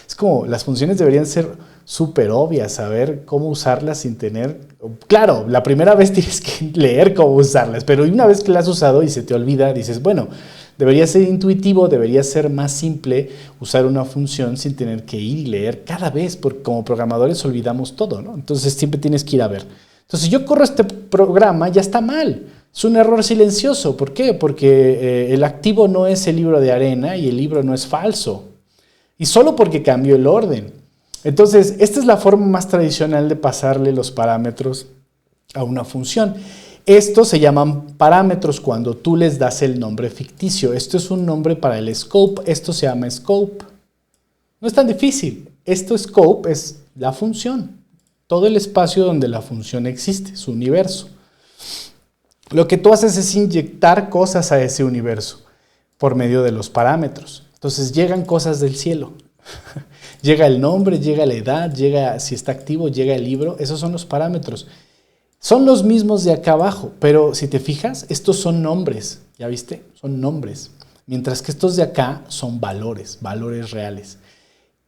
Es como, las funciones deberían ser súper obvias, saber cómo usarlas sin tener... Claro, la primera vez tienes que leer cómo usarlas, pero una vez que las has usado y se te olvida, dices, bueno, debería ser intuitivo, debería ser más simple usar una función sin tener que ir y leer cada vez, porque como programadores olvidamos todo, ¿no? Entonces siempre tienes que ir a ver. Entonces si yo corro este programa, ya está mal. Es un error silencioso. ¿Por qué? Porque el activo no es el libro de arena y el libro no es falso. Y solo porque cambió el orden. Entonces, esta es la forma más tradicional de pasarle los parámetros a una función. Estos se llaman parámetros cuando tú les das el nombre ficticio. Esto es un nombre para el scope, esto se llama scope. No es tan difícil. Esto scope es la función. Todo el espacio donde la función existe, su universo. Lo que tú haces es inyectar cosas a ese universo por medio de los parámetros. Entonces llegan cosas del cielo. Llega el nombre, llega la edad, llega si está activo, llega el libro. Esos son los parámetros. Son los mismos de acá abajo, pero si te fijas, estos son nombres, ¿ya viste? Son nombres, mientras que estos de acá son valores reales.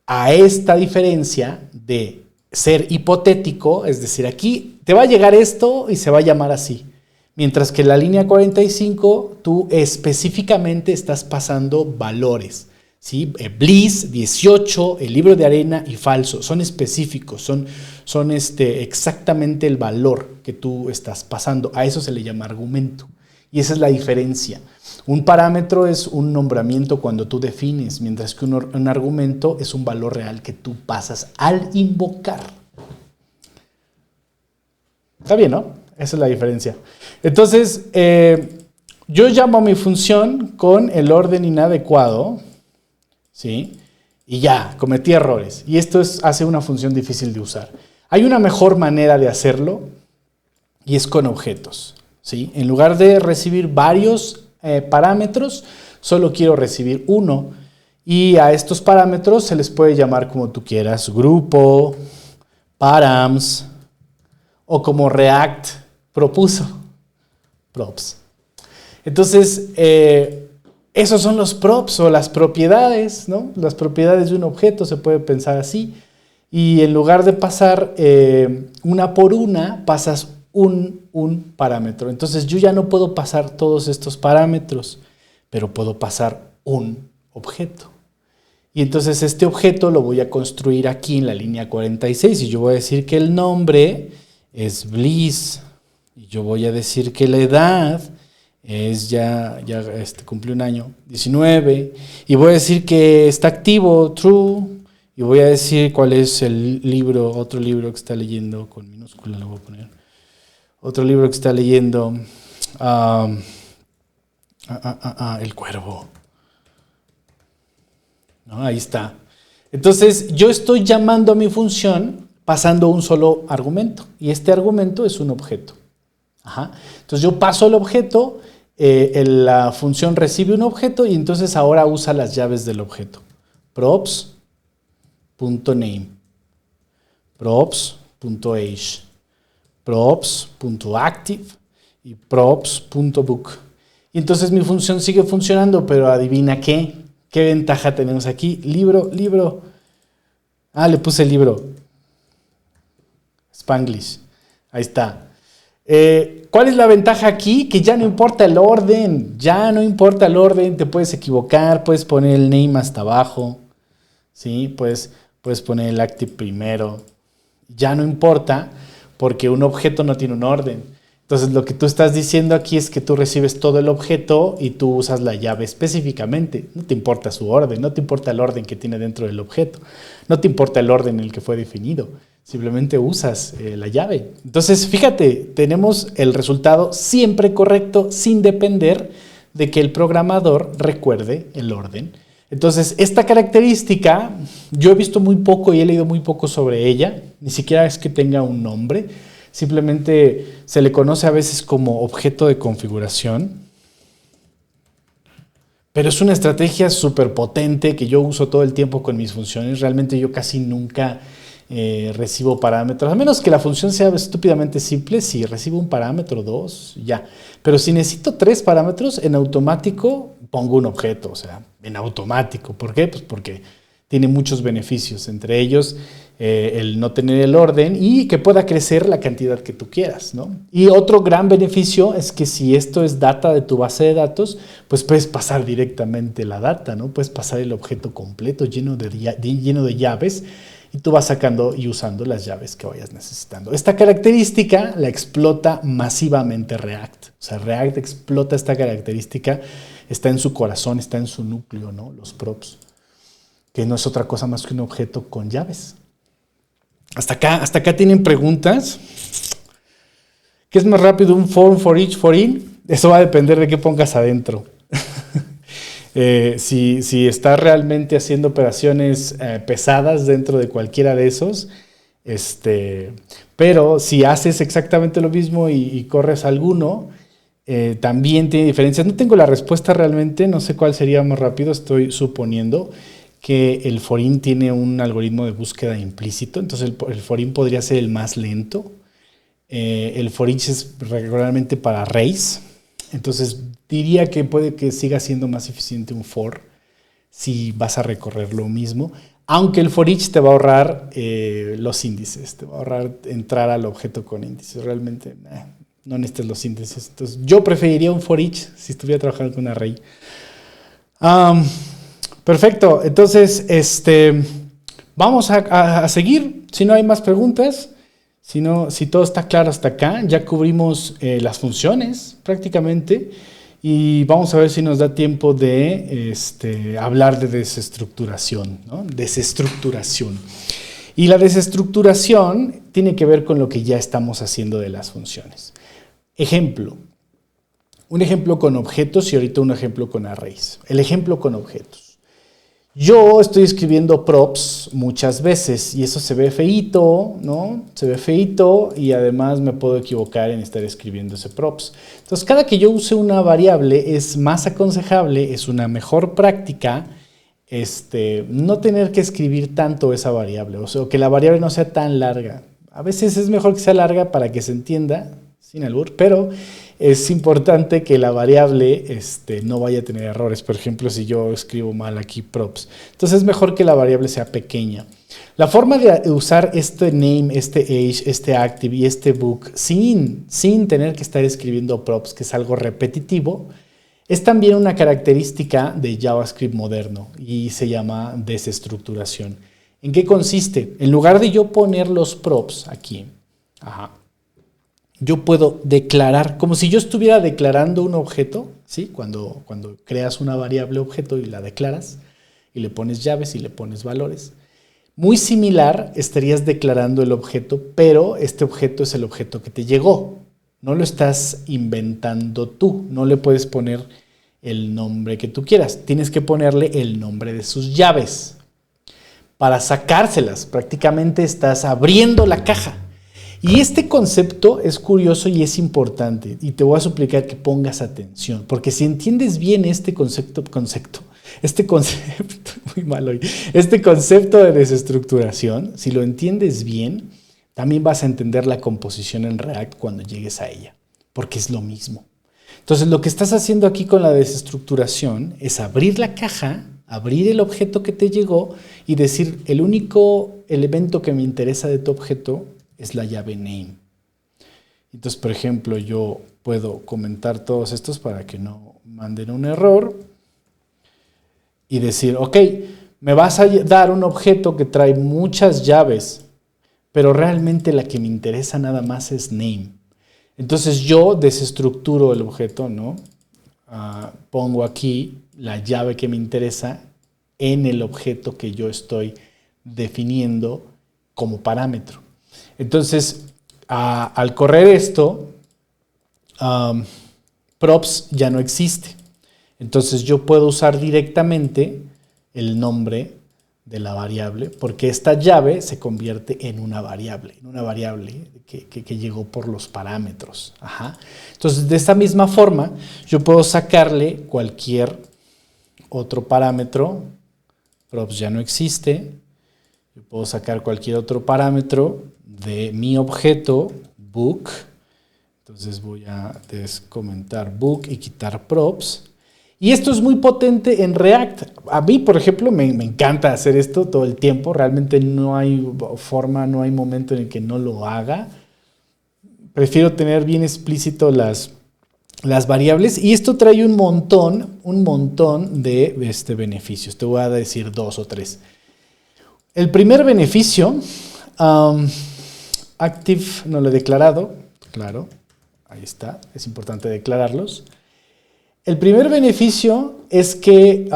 A esta diferencia de ser hipotético, es decir, aquí te va a llegar esto y se va a llamar así, mientras que en la línea 45 tú específicamente estás pasando valores. ¿Sí? Bliss, 18, el libro de arena y falso, son específicos, son exactamente el valor que tú estás pasando. A eso se le llama argumento. Y esa es la diferencia. Un parámetro es un nombramiento cuando tú defines, mientras que un argumento es un valor real que tú pasas al invocar. Está bien, ¿no? Esa es la diferencia. Entonces, yo llamo a mi función con el orden inadecuado, ¿sí? Y ya, cometí errores. Y esto hace una función difícil de usar. Hay una mejor manera de hacerlo y es con objetos, ¿sí? En lugar de recibir varios parámetros, solo quiero recibir uno. Y a estos parámetros se les puede llamar como tú quieras, grupo, params, o como React propuso, props. Entonces, esos son los props o las propiedades, ¿no? Las propiedades de un objeto se puede pensar así. Y en lugar de pasar una por una, pasas un parámetro. Entonces yo ya no puedo pasar todos estos parámetros, pero puedo pasar un objeto. Y entonces este objeto lo voy a construir aquí en la línea 46 y yo voy a decir que el nombre es Bliss. Y yo voy a decir que la edad es ya cumplió un año, 19, y voy a decir que está activo, true, y voy a decir cuál es el libro, otro libro que está leyendo, con minúscula lo voy a poner, otro libro que está leyendo, El Cuervo. ¿No? Ahí está. Entonces yo estoy llamando a mi función pasando un solo argumento, y este argumento es un objeto. Ajá. Entonces yo paso el objeto, la función recibe un objeto y entonces ahora usa las llaves del objeto. props.name, props.age, props.active y props.book. Y entonces mi función sigue funcionando, pero adivina qué. ¿Qué ventaja tenemos aquí? Libro. Ah, le puse libro. Spanglish. Ahí está. ¿Cuál es la ventaja aquí? Que ya no importa el orden. Te puedes equivocar, puedes poner el name hasta abajo. ¿Sí? Puedes poner el active primero. Ya no importa porque un objeto no tiene un orden. Entonces lo que tú estás diciendo aquí es que tú recibes todo el objeto y tú usas la llave específicamente. No te importa su orden, no te importa el orden que tiene dentro del objeto, no te importa el orden en el que fue definido, simplemente usas la llave. Entonces fíjate, tenemos el resultado siempre correcto sin depender de que el programador recuerde el orden. Entonces esta característica, yo he visto muy poco y he leído muy poco sobre ella, ni siquiera es que tenga un nombre. Simplemente se le conoce a veces como objeto de configuración, pero es una estrategia súper potente que yo uso todo el tiempo con mis funciones. Realmente yo casi nunca recibo parámetros, a menos que la función sea estúpidamente simple. Si recibo un parámetro, 2, ya. Pero si necesito 3 parámetros, en automático pongo un objeto, o sea, en automático. ¿Por qué? Pues porque tiene muchos beneficios, entre ellos el no tener el orden y que pueda crecer la cantidad que tú quieras, ¿no? Y otro gran beneficio es que si esto es data de tu base de datos, pues puedes pasar directamente la data, ¿no? Puedes pasar el objeto completo lleno de llaves y tú vas sacando y usando las llaves que vayas necesitando. Esta característica la explota masivamente React. O sea, React explota esta característica, está en su corazón, está en su núcleo, ¿no? Los props, que no es otra cosa más que un objeto con llaves. Hasta acá tienen preguntas. ¿Qué es más rápido, un for, for each, for in? Eso va a depender de qué pongas adentro. Si estás realmente haciendo operaciones pesadas dentro de cualquiera de esos, pero si haces exactamente lo mismo y corres alguno, también tiene diferencias. No tengo la respuesta realmente, no sé cuál sería más rápido, estoy suponiendo que el for-in tiene un algoritmo de búsqueda implícito, entonces el for-in podría ser el más lento. El for each es regularmente para arrays, entonces diría que puede que siga siendo más eficiente un for si vas a recorrer lo mismo, aunque el for each te va a ahorrar los índices, te va a ahorrar entrar al objeto con índices. Realmente no necesitas los índices, entonces yo preferiría un for each si estuviera trabajando con un array. Perfecto, entonces vamos a seguir. Si no hay más preguntas, si todo está claro hasta acá, ya cubrimos las funciones prácticamente y vamos a ver si nos da tiempo de hablar de desestructuración, ¿no? Desestructuración. Y la desestructuración tiene que ver con lo que ya estamos haciendo de las funciones. Un ejemplo con objetos y ahorita un ejemplo con arrays. El ejemplo con objetos. Yo estoy escribiendo props muchas veces y eso se ve feíto, ¿no? Se ve feíto y además me puedo equivocar en estar escribiendo ese props. Entonces, cada que yo use una variable es más aconsejable, es una mejor práctica, no tener que escribir tanto esa variable, o sea, que la variable no sea tan larga. A veces es mejor que sea larga para que se entienda, sin albur, pero es importante que la variable no vaya a tener errores. Por ejemplo, si yo escribo mal aquí props, entonces es mejor que la variable sea pequeña. La forma de usar este name, este age, este active y este book sin tener que estar escribiendo props, que es algo repetitivo, es también una característica de JavaScript moderno y se llama desestructuración. ¿En qué consiste? En lugar de yo poner los props aquí, yo puedo declarar, como si yo estuviera declarando un objeto, ¿sí? Cuando creas una variable objeto y la declaras, y le pones llaves y le pones valores. Muy similar, estarías declarando el objeto, pero este objeto es el objeto que te llegó. No lo estás inventando tú, no le puedes poner el nombre que tú quieras. Tienes que ponerle el nombre de sus llaves para sacárselas. Prácticamente estás abriendo la caja. Y este concepto es curioso y es importante, y te voy a suplicar que pongas atención, porque si entiendes bien este concepto, muy mal hoy, este concepto de desestructuración, si lo entiendes bien, también vas a entender la composición en React cuando llegues a ella, porque es lo mismo. Entonces, lo que estás haciendo aquí con la desestructuración es abrir la caja, abrir el objeto que te llegó y decir, el único elemento que me interesa de tu objeto es la llave name. Entonces, por ejemplo, yo puedo comentar todos estos para que no manden un error y decir, ok, me vas a dar un objeto que trae muchas llaves, pero realmente la que me interesa nada más es name. Entonces yo desestructuro el objeto, ¿no? Pongo aquí la llave que me interesa en el objeto que yo estoy definiendo como parámetro. Entonces, al correr esto, props ya no existe. Entonces yo puedo usar directamente el nombre de la variable, porque esta llave se convierte en una variable que llegó por los parámetros. Ajá. Entonces, de esta misma forma, yo puedo sacarle cualquier otro parámetro. Props ya no existe. Yo puedo sacar cualquier otro parámetro de mi objeto, book. Entonces voy a descomentar book y quitar props. Y esto es muy potente en React. A mí, por ejemplo, me encanta hacer esto todo el tiempo. Realmente no hay forma, no hay momento en el que no lo haga. Prefiero tener bien explícito las variables. Y esto trae un montón de beneficios. Te voy a decir 2 o 3. El primer beneficio, active no lo he declarado. Claro, ahí está. Es importante declararlos. El primer beneficio es que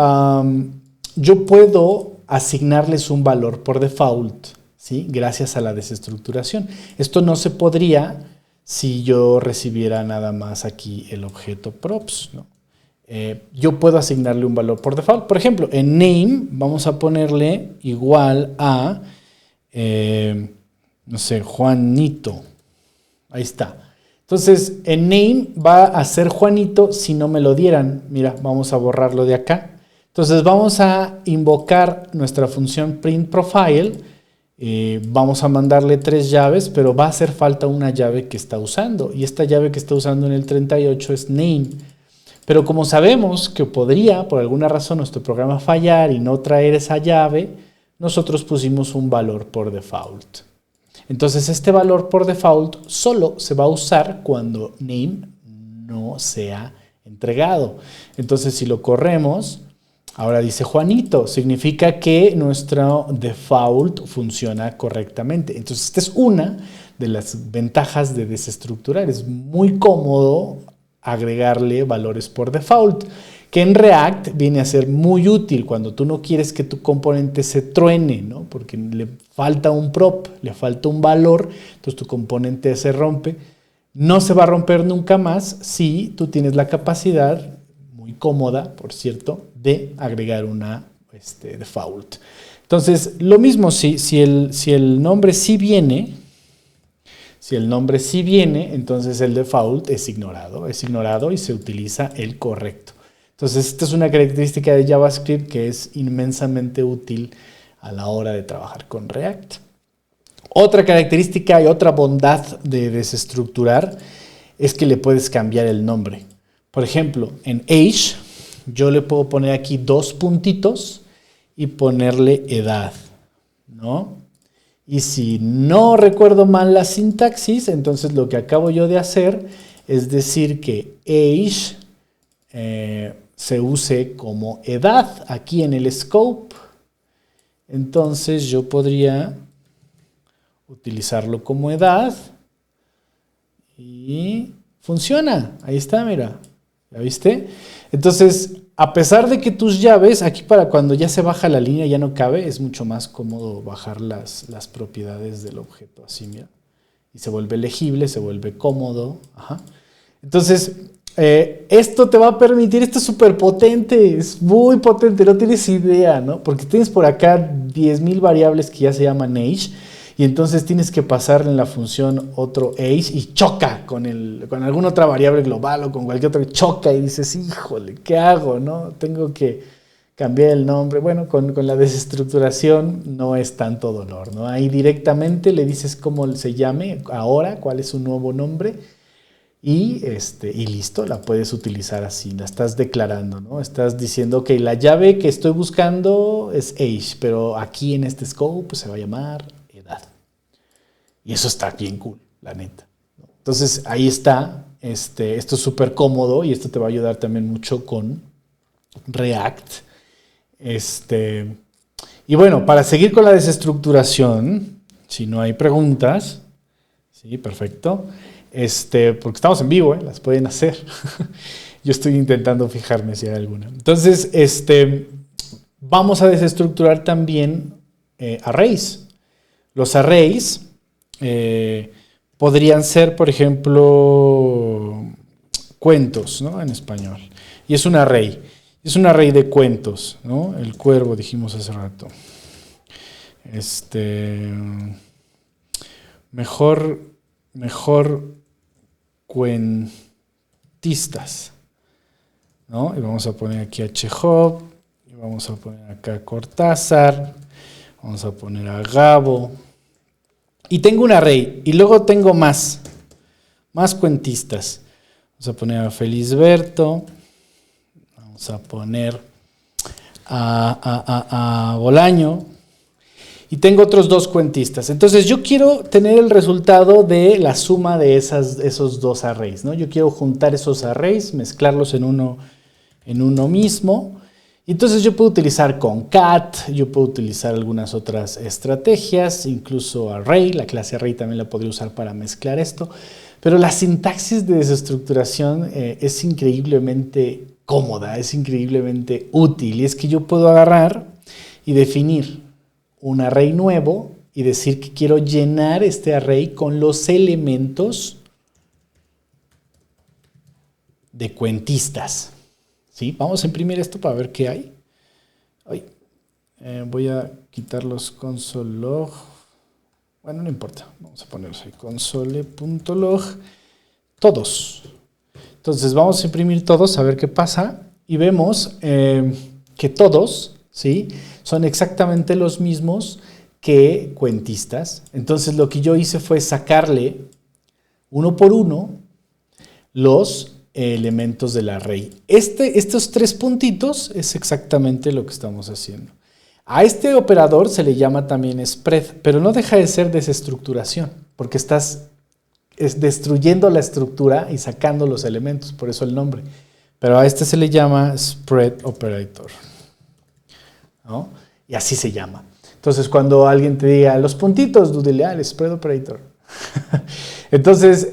yo puedo asignarles un valor por default, ¿sí? Gracias a la desestructuración. Esto no se podría si yo recibiera nada más aquí el objeto props, ¿no? Yo puedo asignarle un valor por default. Por ejemplo, en name vamos a ponerle igual a, no sé, Juanito. Ahí está. Entonces, en name va a ser Juanito si no me lo dieran. Mira, vamos a borrarlo de acá. Entonces, vamos a invocar nuestra función printProfile. Vamos a mandarle 3 llaves, pero va a hacer falta una llave que está usando. Y esta llave que está usando en el 38 es name. Pero como sabemos que podría, por alguna razón, nuestro programa fallar y no traer esa llave, nosotros pusimos un valor por default. Entonces, este valor por default solo se va a usar cuando name no sea entregado. Entonces, si lo corremos, ahora dice Juanito. Significa que nuestro default funciona correctamente. Entonces, esta es una de las ventajas de desestructurar. Es muy cómodo agregarle valores por default, que en React viene a ser muy útil cuando tú no quieres que tu componente se truene, ¿no? Porque le falta un prop, le falta un valor, entonces tu componente se rompe. No se va a romper nunca más si tú tienes la capacidad, muy cómoda, por cierto, de agregar una default. Entonces, lo mismo, si el nombre sí viene, entonces el default es ignorado y se utiliza el correcto. Entonces, esta es una característica de JavaScript que es inmensamente útil a la hora de trabajar con React. Otra característica y otra bondad de desestructurar es que le puedes cambiar el nombre. Por ejemplo, en age, yo le puedo poner aquí 2 puntitos y ponerle edad, ¿no? Y si no recuerdo mal la sintaxis, entonces lo que acabo yo de hacer es decir que age se use como edad aquí en el scope. Entonces yo podría utilizarlo como edad y funciona. Ahí está, mira. ¿Ya viste? Entonces, a pesar de que tus llaves, aquí para cuando ya se baja la línea ya no cabe, es mucho más cómodo bajar las propiedades del objeto así, mira. Y se vuelve legible, se vuelve cómodo. Ajá. Entonces, esto te va a permitir, esto es súper potente, es muy potente, no tienes idea, ¿no? Porque tienes por acá 10,000 variables que ya se llaman age y entonces tienes que pasarle en la función otro age y choca con alguna otra variable global o con cualquier otra, choca y dices, híjole, ¿qué hago? ¿No? Tengo que cambiar el nombre. Bueno, con la desestructuración no es tanto dolor, ¿no? Ahí directamente le dices cómo se llame ahora, cuál es su nuevo nombre y listo, la puedes utilizar así, la estás declarando, ¿no? Estás diciendo, ok, la llave que estoy buscando es age, pero aquí en este scope pues, se va a llamar edad. Y eso está bien cool, la neta. Entonces ahí está, esto es súper cómodo y esto te va a ayudar también mucho con React. Y bueno, para seguir con la desestructuración, si no hay preguntas, sí, perfecto. Porque estamos en vivo, las pueden hacer. Yo estoy intentando fijarme si hay alguna. Entonces, vamos a desestructurar también arrays. Los arrays podrían ser, por ejemplo, cuentos, ¿no? En español. Y es un array. Es un array de cuentos, ¿no? El cuervo, dijimos hace rato. Mejor cuentistas, ¿no? Y vamos a poner aquí a Chekhov, y vamos a poner acá a Cortázar, vamos a poner a Gabo, y tengo un array, y luego tengo más cuentistas. Vamos a poner a Felisberto, vamos a poner a Bolaño, y tengo otros dos cuentistas. Entonces yo quiero tener el resultado de la suma de esos dos arrays, ¿no? Yo quiero juntar esos arrays, mezclarlos en uno mismo. Entonces yo puedo utilizar concat, yo puedo utilizar algunas otras estrategias, incluso array, la clase array también la podría usar para mezclar esto. Pero la sintaxis de desestructuración es increíblemente cómoda, es increíblemente útil. Y es que yo puedo agarrar y definir un array nuevo y decir que quiero llenar este array con los elementos de cuentistas. ¿Sí? Vamos a imprimir esto para ver qué hay. Voy a quitar los console.log. Bueno, no importa. Vamos a ponerlos ahí. Console.log. Todos. Entonces vamos a imprimir todos a ver qué pasa. Y vemos que todos, ¿sí?, son exactamente los mismos que cuentistas. Entonces lo que yo hice fue sacarle uno por uno los elementos del array. Estos tres puntitos es exactamente lo que estamos haciendo. A este operador se le llama también spread, pero no deja de ser desestructuración, porque estás destruyendo la estructura y sacando los elementos, por eso el nombre. Pero a este se le llama spread operator, ¿no? Y así se llama. Entonces, cuando alguien te diga los puntitos, tú dile, el spread operator. Entonces,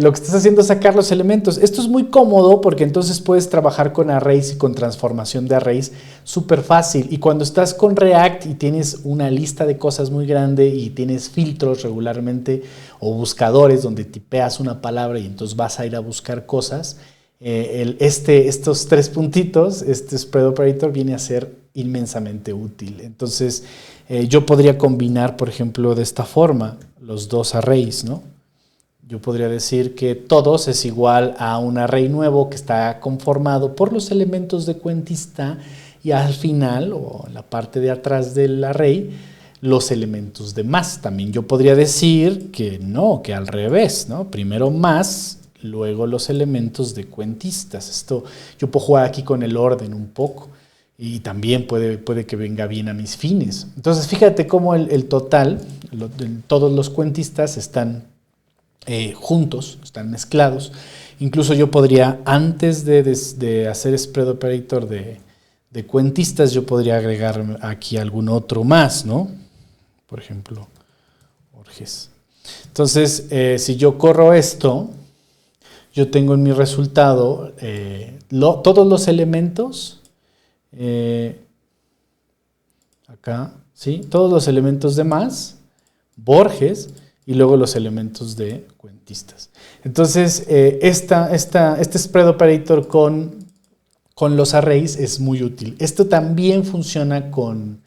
lo que estás haciendo es sacar los elementos. Esto es muy cómodo porque entonces puedes trabajar con arrays y con transformación de arrays súper fácil. Y cuando estás con React y tienes una lista de cosas muy grande y tienes filtros regularmente o buscadores donde tipeas una palabra y entonces vas a ir a buscar cosas, estos tres puntitos, este spread operator viene a ser inmensamente útil. Entonces, yo podría combinar, por ejemplo, de esta forma los dos arrays, ¿no? Yo podría decir que todos es igual a un array nuevo que está conformado por los elementos de cuentista y al final, o en la parte de atrás del array, los elementos de más. También yo podría decir que no, que al revés, ¿no? Primero más, luego los elementos de cuentistas. Esto, yo puedo jugar aquí con el orden un poco y también puede que venga bien a mis fines. Entonces, fíjate cómo el total, todos los cuentistas están juntos, están mezclados. Incluso yo podría, antes de hacer spread operator de cuentistas, yo podría agregar aquí algún otro más, ¿no? Por ejemplo, Borges. Entonces, si yo corro esto, yo tengo en mi resultado todos los elementos, acá, ¿sí? Todos los elementos de más, Borges, y luego los elementos de cuentistas. Entonces, este spread operator con los arrays es muy útil. Esto también funciona con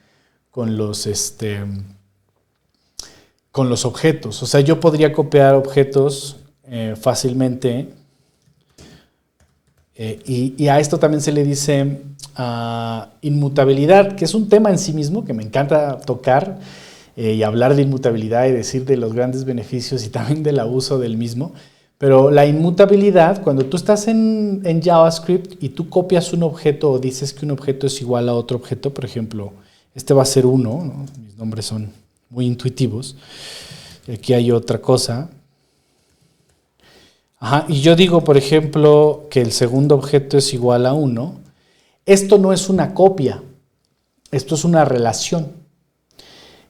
con los objetos. O sea, yo podría copiar objetos fácilmente. Y a esto también se le dice inmutabilidad, que es un tema en sí mismo que me encanta tocar y hablar de inmutabilidad y decir de los grandes beneficios y también del abuso del mismo. Pero la inmutabilidad, cuando tú estás en JavaScript y tú copias un objeto o dices que un objeto es igual a otro objeto, por ejemplo, este va a ser 1, ¿no? Mis nombres son muy intuitivos. Y aquí hay otra cosa. Ajá, y yo digo, por ejemplo, que el segundo objeto es igual a 1. Esto no es una copia, esto es una relación.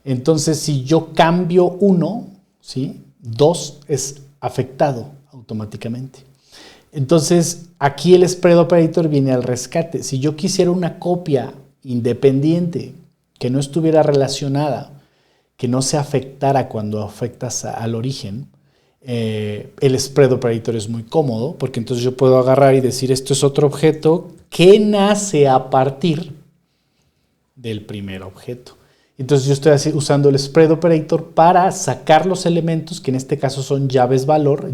Entonces, si yo cambio 1, ¿sí? 2 es afectado automáticamente. Entonces, aquí el spread operator viene al rescate. Si yo quisiera una copia independiente, que no estuviera relacionada, que no se afectara cuando afectas al origen, el spread operator es muy cómodo, porque entonces yo puedo agarrar y decir, esto es otro objeto que nace a partir del primer objeto. Entonces yo estoy usando el spread operator para sacar los elementos, que en este caso son llaves valor.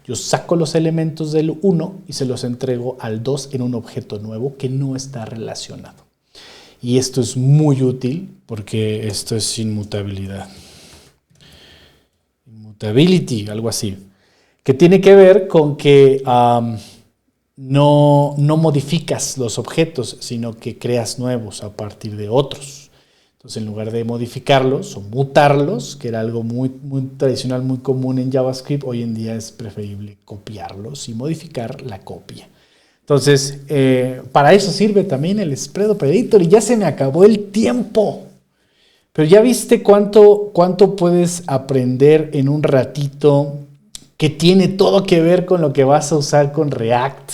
Yo saco los elementos del 1 y se los entrego al 2 en un objeto nuevo que no está relacionado. Y esto es muy útil porque esto es inmutabilidad. Immutability, algo así. Que tiene que ver con que no modificas los objetos, sino que creas nuevos a partir de otros. Entonces, en lugar de modificarlos o mutarlos, que era algo muy tradicional, muy común en JavaScript, hoy en día es preferible copiarlos y modificar la copia. Entonces, para eso sirve también el spread operator. Y ya se me acabó el tiempo. Pero ya viste cuánto puedes aprender en un ratito, que tiene todo que ver con lo que vas a usar con React.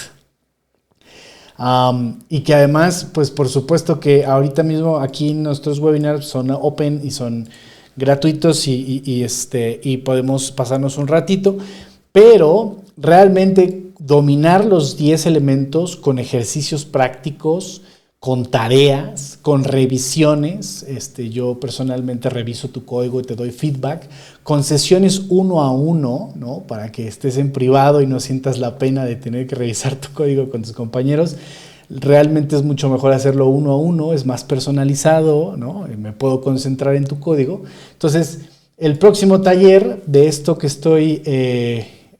Y que además, pues por supuesto que ahorita mismo aquí nuestros webinars son open y son gratuitos y podemos pasarnos un ratito, pero realmente dominar los 10 elementos con ejercicios prácticos, con tareas, con revisiones. Yo personalmente reviso tu código y te doy feedback, con sesiones 1 a 1, ¿no? Para que estés en privado y no sientas la pena de tener que revisar tu código con tus compañeros. Realmente es mucho mejor hacerlo 1 a 1, es más personalizado, ¿no? Me puedo concentrar en tu código. Entonces, el próximo taller de esto que estoy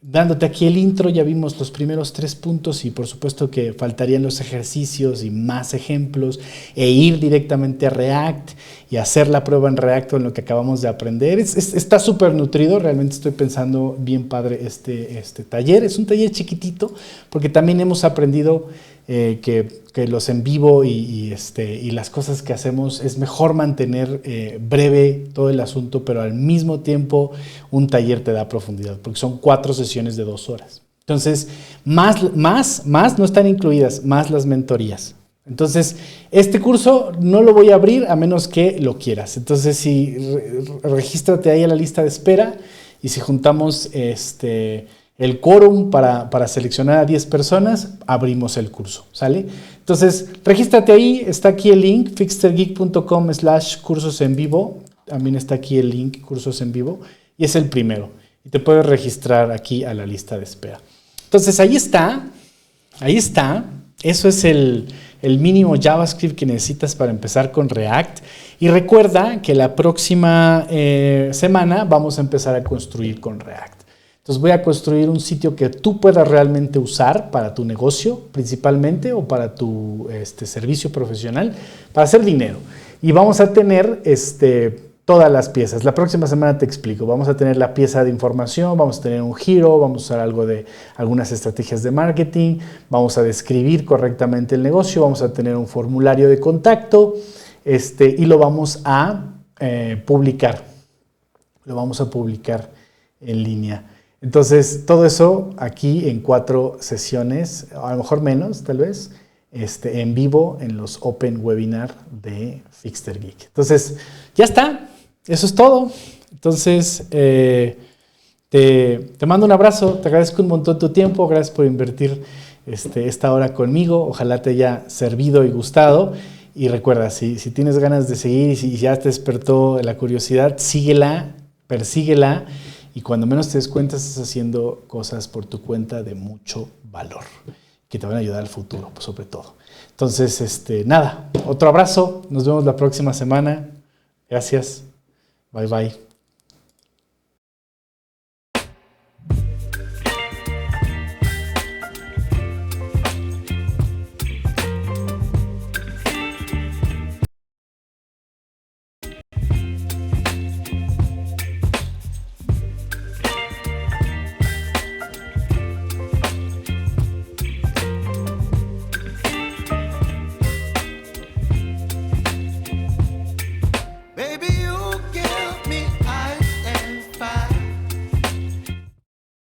dándote aquí el intro, ya vimos los primeros 3 puntos y por supuesto que faltarían los ejercicios y más ejemplos e ir directamente a React y hacer la prueba en React en lo que acabamos de aprender. Está súper nutrido, realmente estoy pensando bien padre este taller. Es un taller chiquitito porque también hemos aprendido que los en vivo y las cosas que hacemos es mejor mantener breve todo el asunto, pero al mismo tiempo un taller te da profundidad, porque son 4 sesiones de 2 horas. Entonces, más no están incluidas, más las mentorías. Entonces, este curso no lo voy a abrir a menos que lo quieras. Entonces, regístrate ahí a la lista de espera y si juntamos el quórum para seleccionar a 10 personas, abrimos el curso, ¿sale? Entonces, regístrate ahí, está aquí el link, fixtergeek.com/cursos en vivo, también está aquí el link, cursos en vivo, y es el primero, y te puedes registrar aquí a la lista de espera. Entonces, ahí está, eso es el mínimo JavaScript que necesitas para empezar con React, y recuerda que la próxima semana vamos a empezar a construir con React. Entonces voy a construir un sitio que tú puedas realmente usar para tu negocio principalmente o para tu servicio profesional para hacer dinero. Y vamos a tener todas las piezas. La próxima semana te explico. Vamos a tener la pieza de información, vamos a tener un giro, vamos a usar algo de algunas estrategias de marketing, vamos a describir correctamente el negocio, vamos a tener un formulario de contacto y lo vamos a publicar. Lo vamos a publicar en línea. Entonces, todo eso aquí en 4 sesiones, a lo mejor menos, tal vez, en vivo en los Open Webinar de Fixter Geek. Entonces, ya está. Eso es todo. Entonces, te mando un abrazo. Te agradezco un montón tu tiempo. Gracias por invertir esta hora conmigo. Ojalá te haya servido y gustado. Y recuerda, si tienes ganas de seguir y si ya te despertó la curiosidad, síguela, persíguela y cuando menos te des cuenta estás haciendo cosas por tu cuenta de mucho valor que te van a ayudar al futuro, pues, sobre todo. Entonces, nada, otro abrazo, nos vemos la próxima semana. Gracias, bye bye.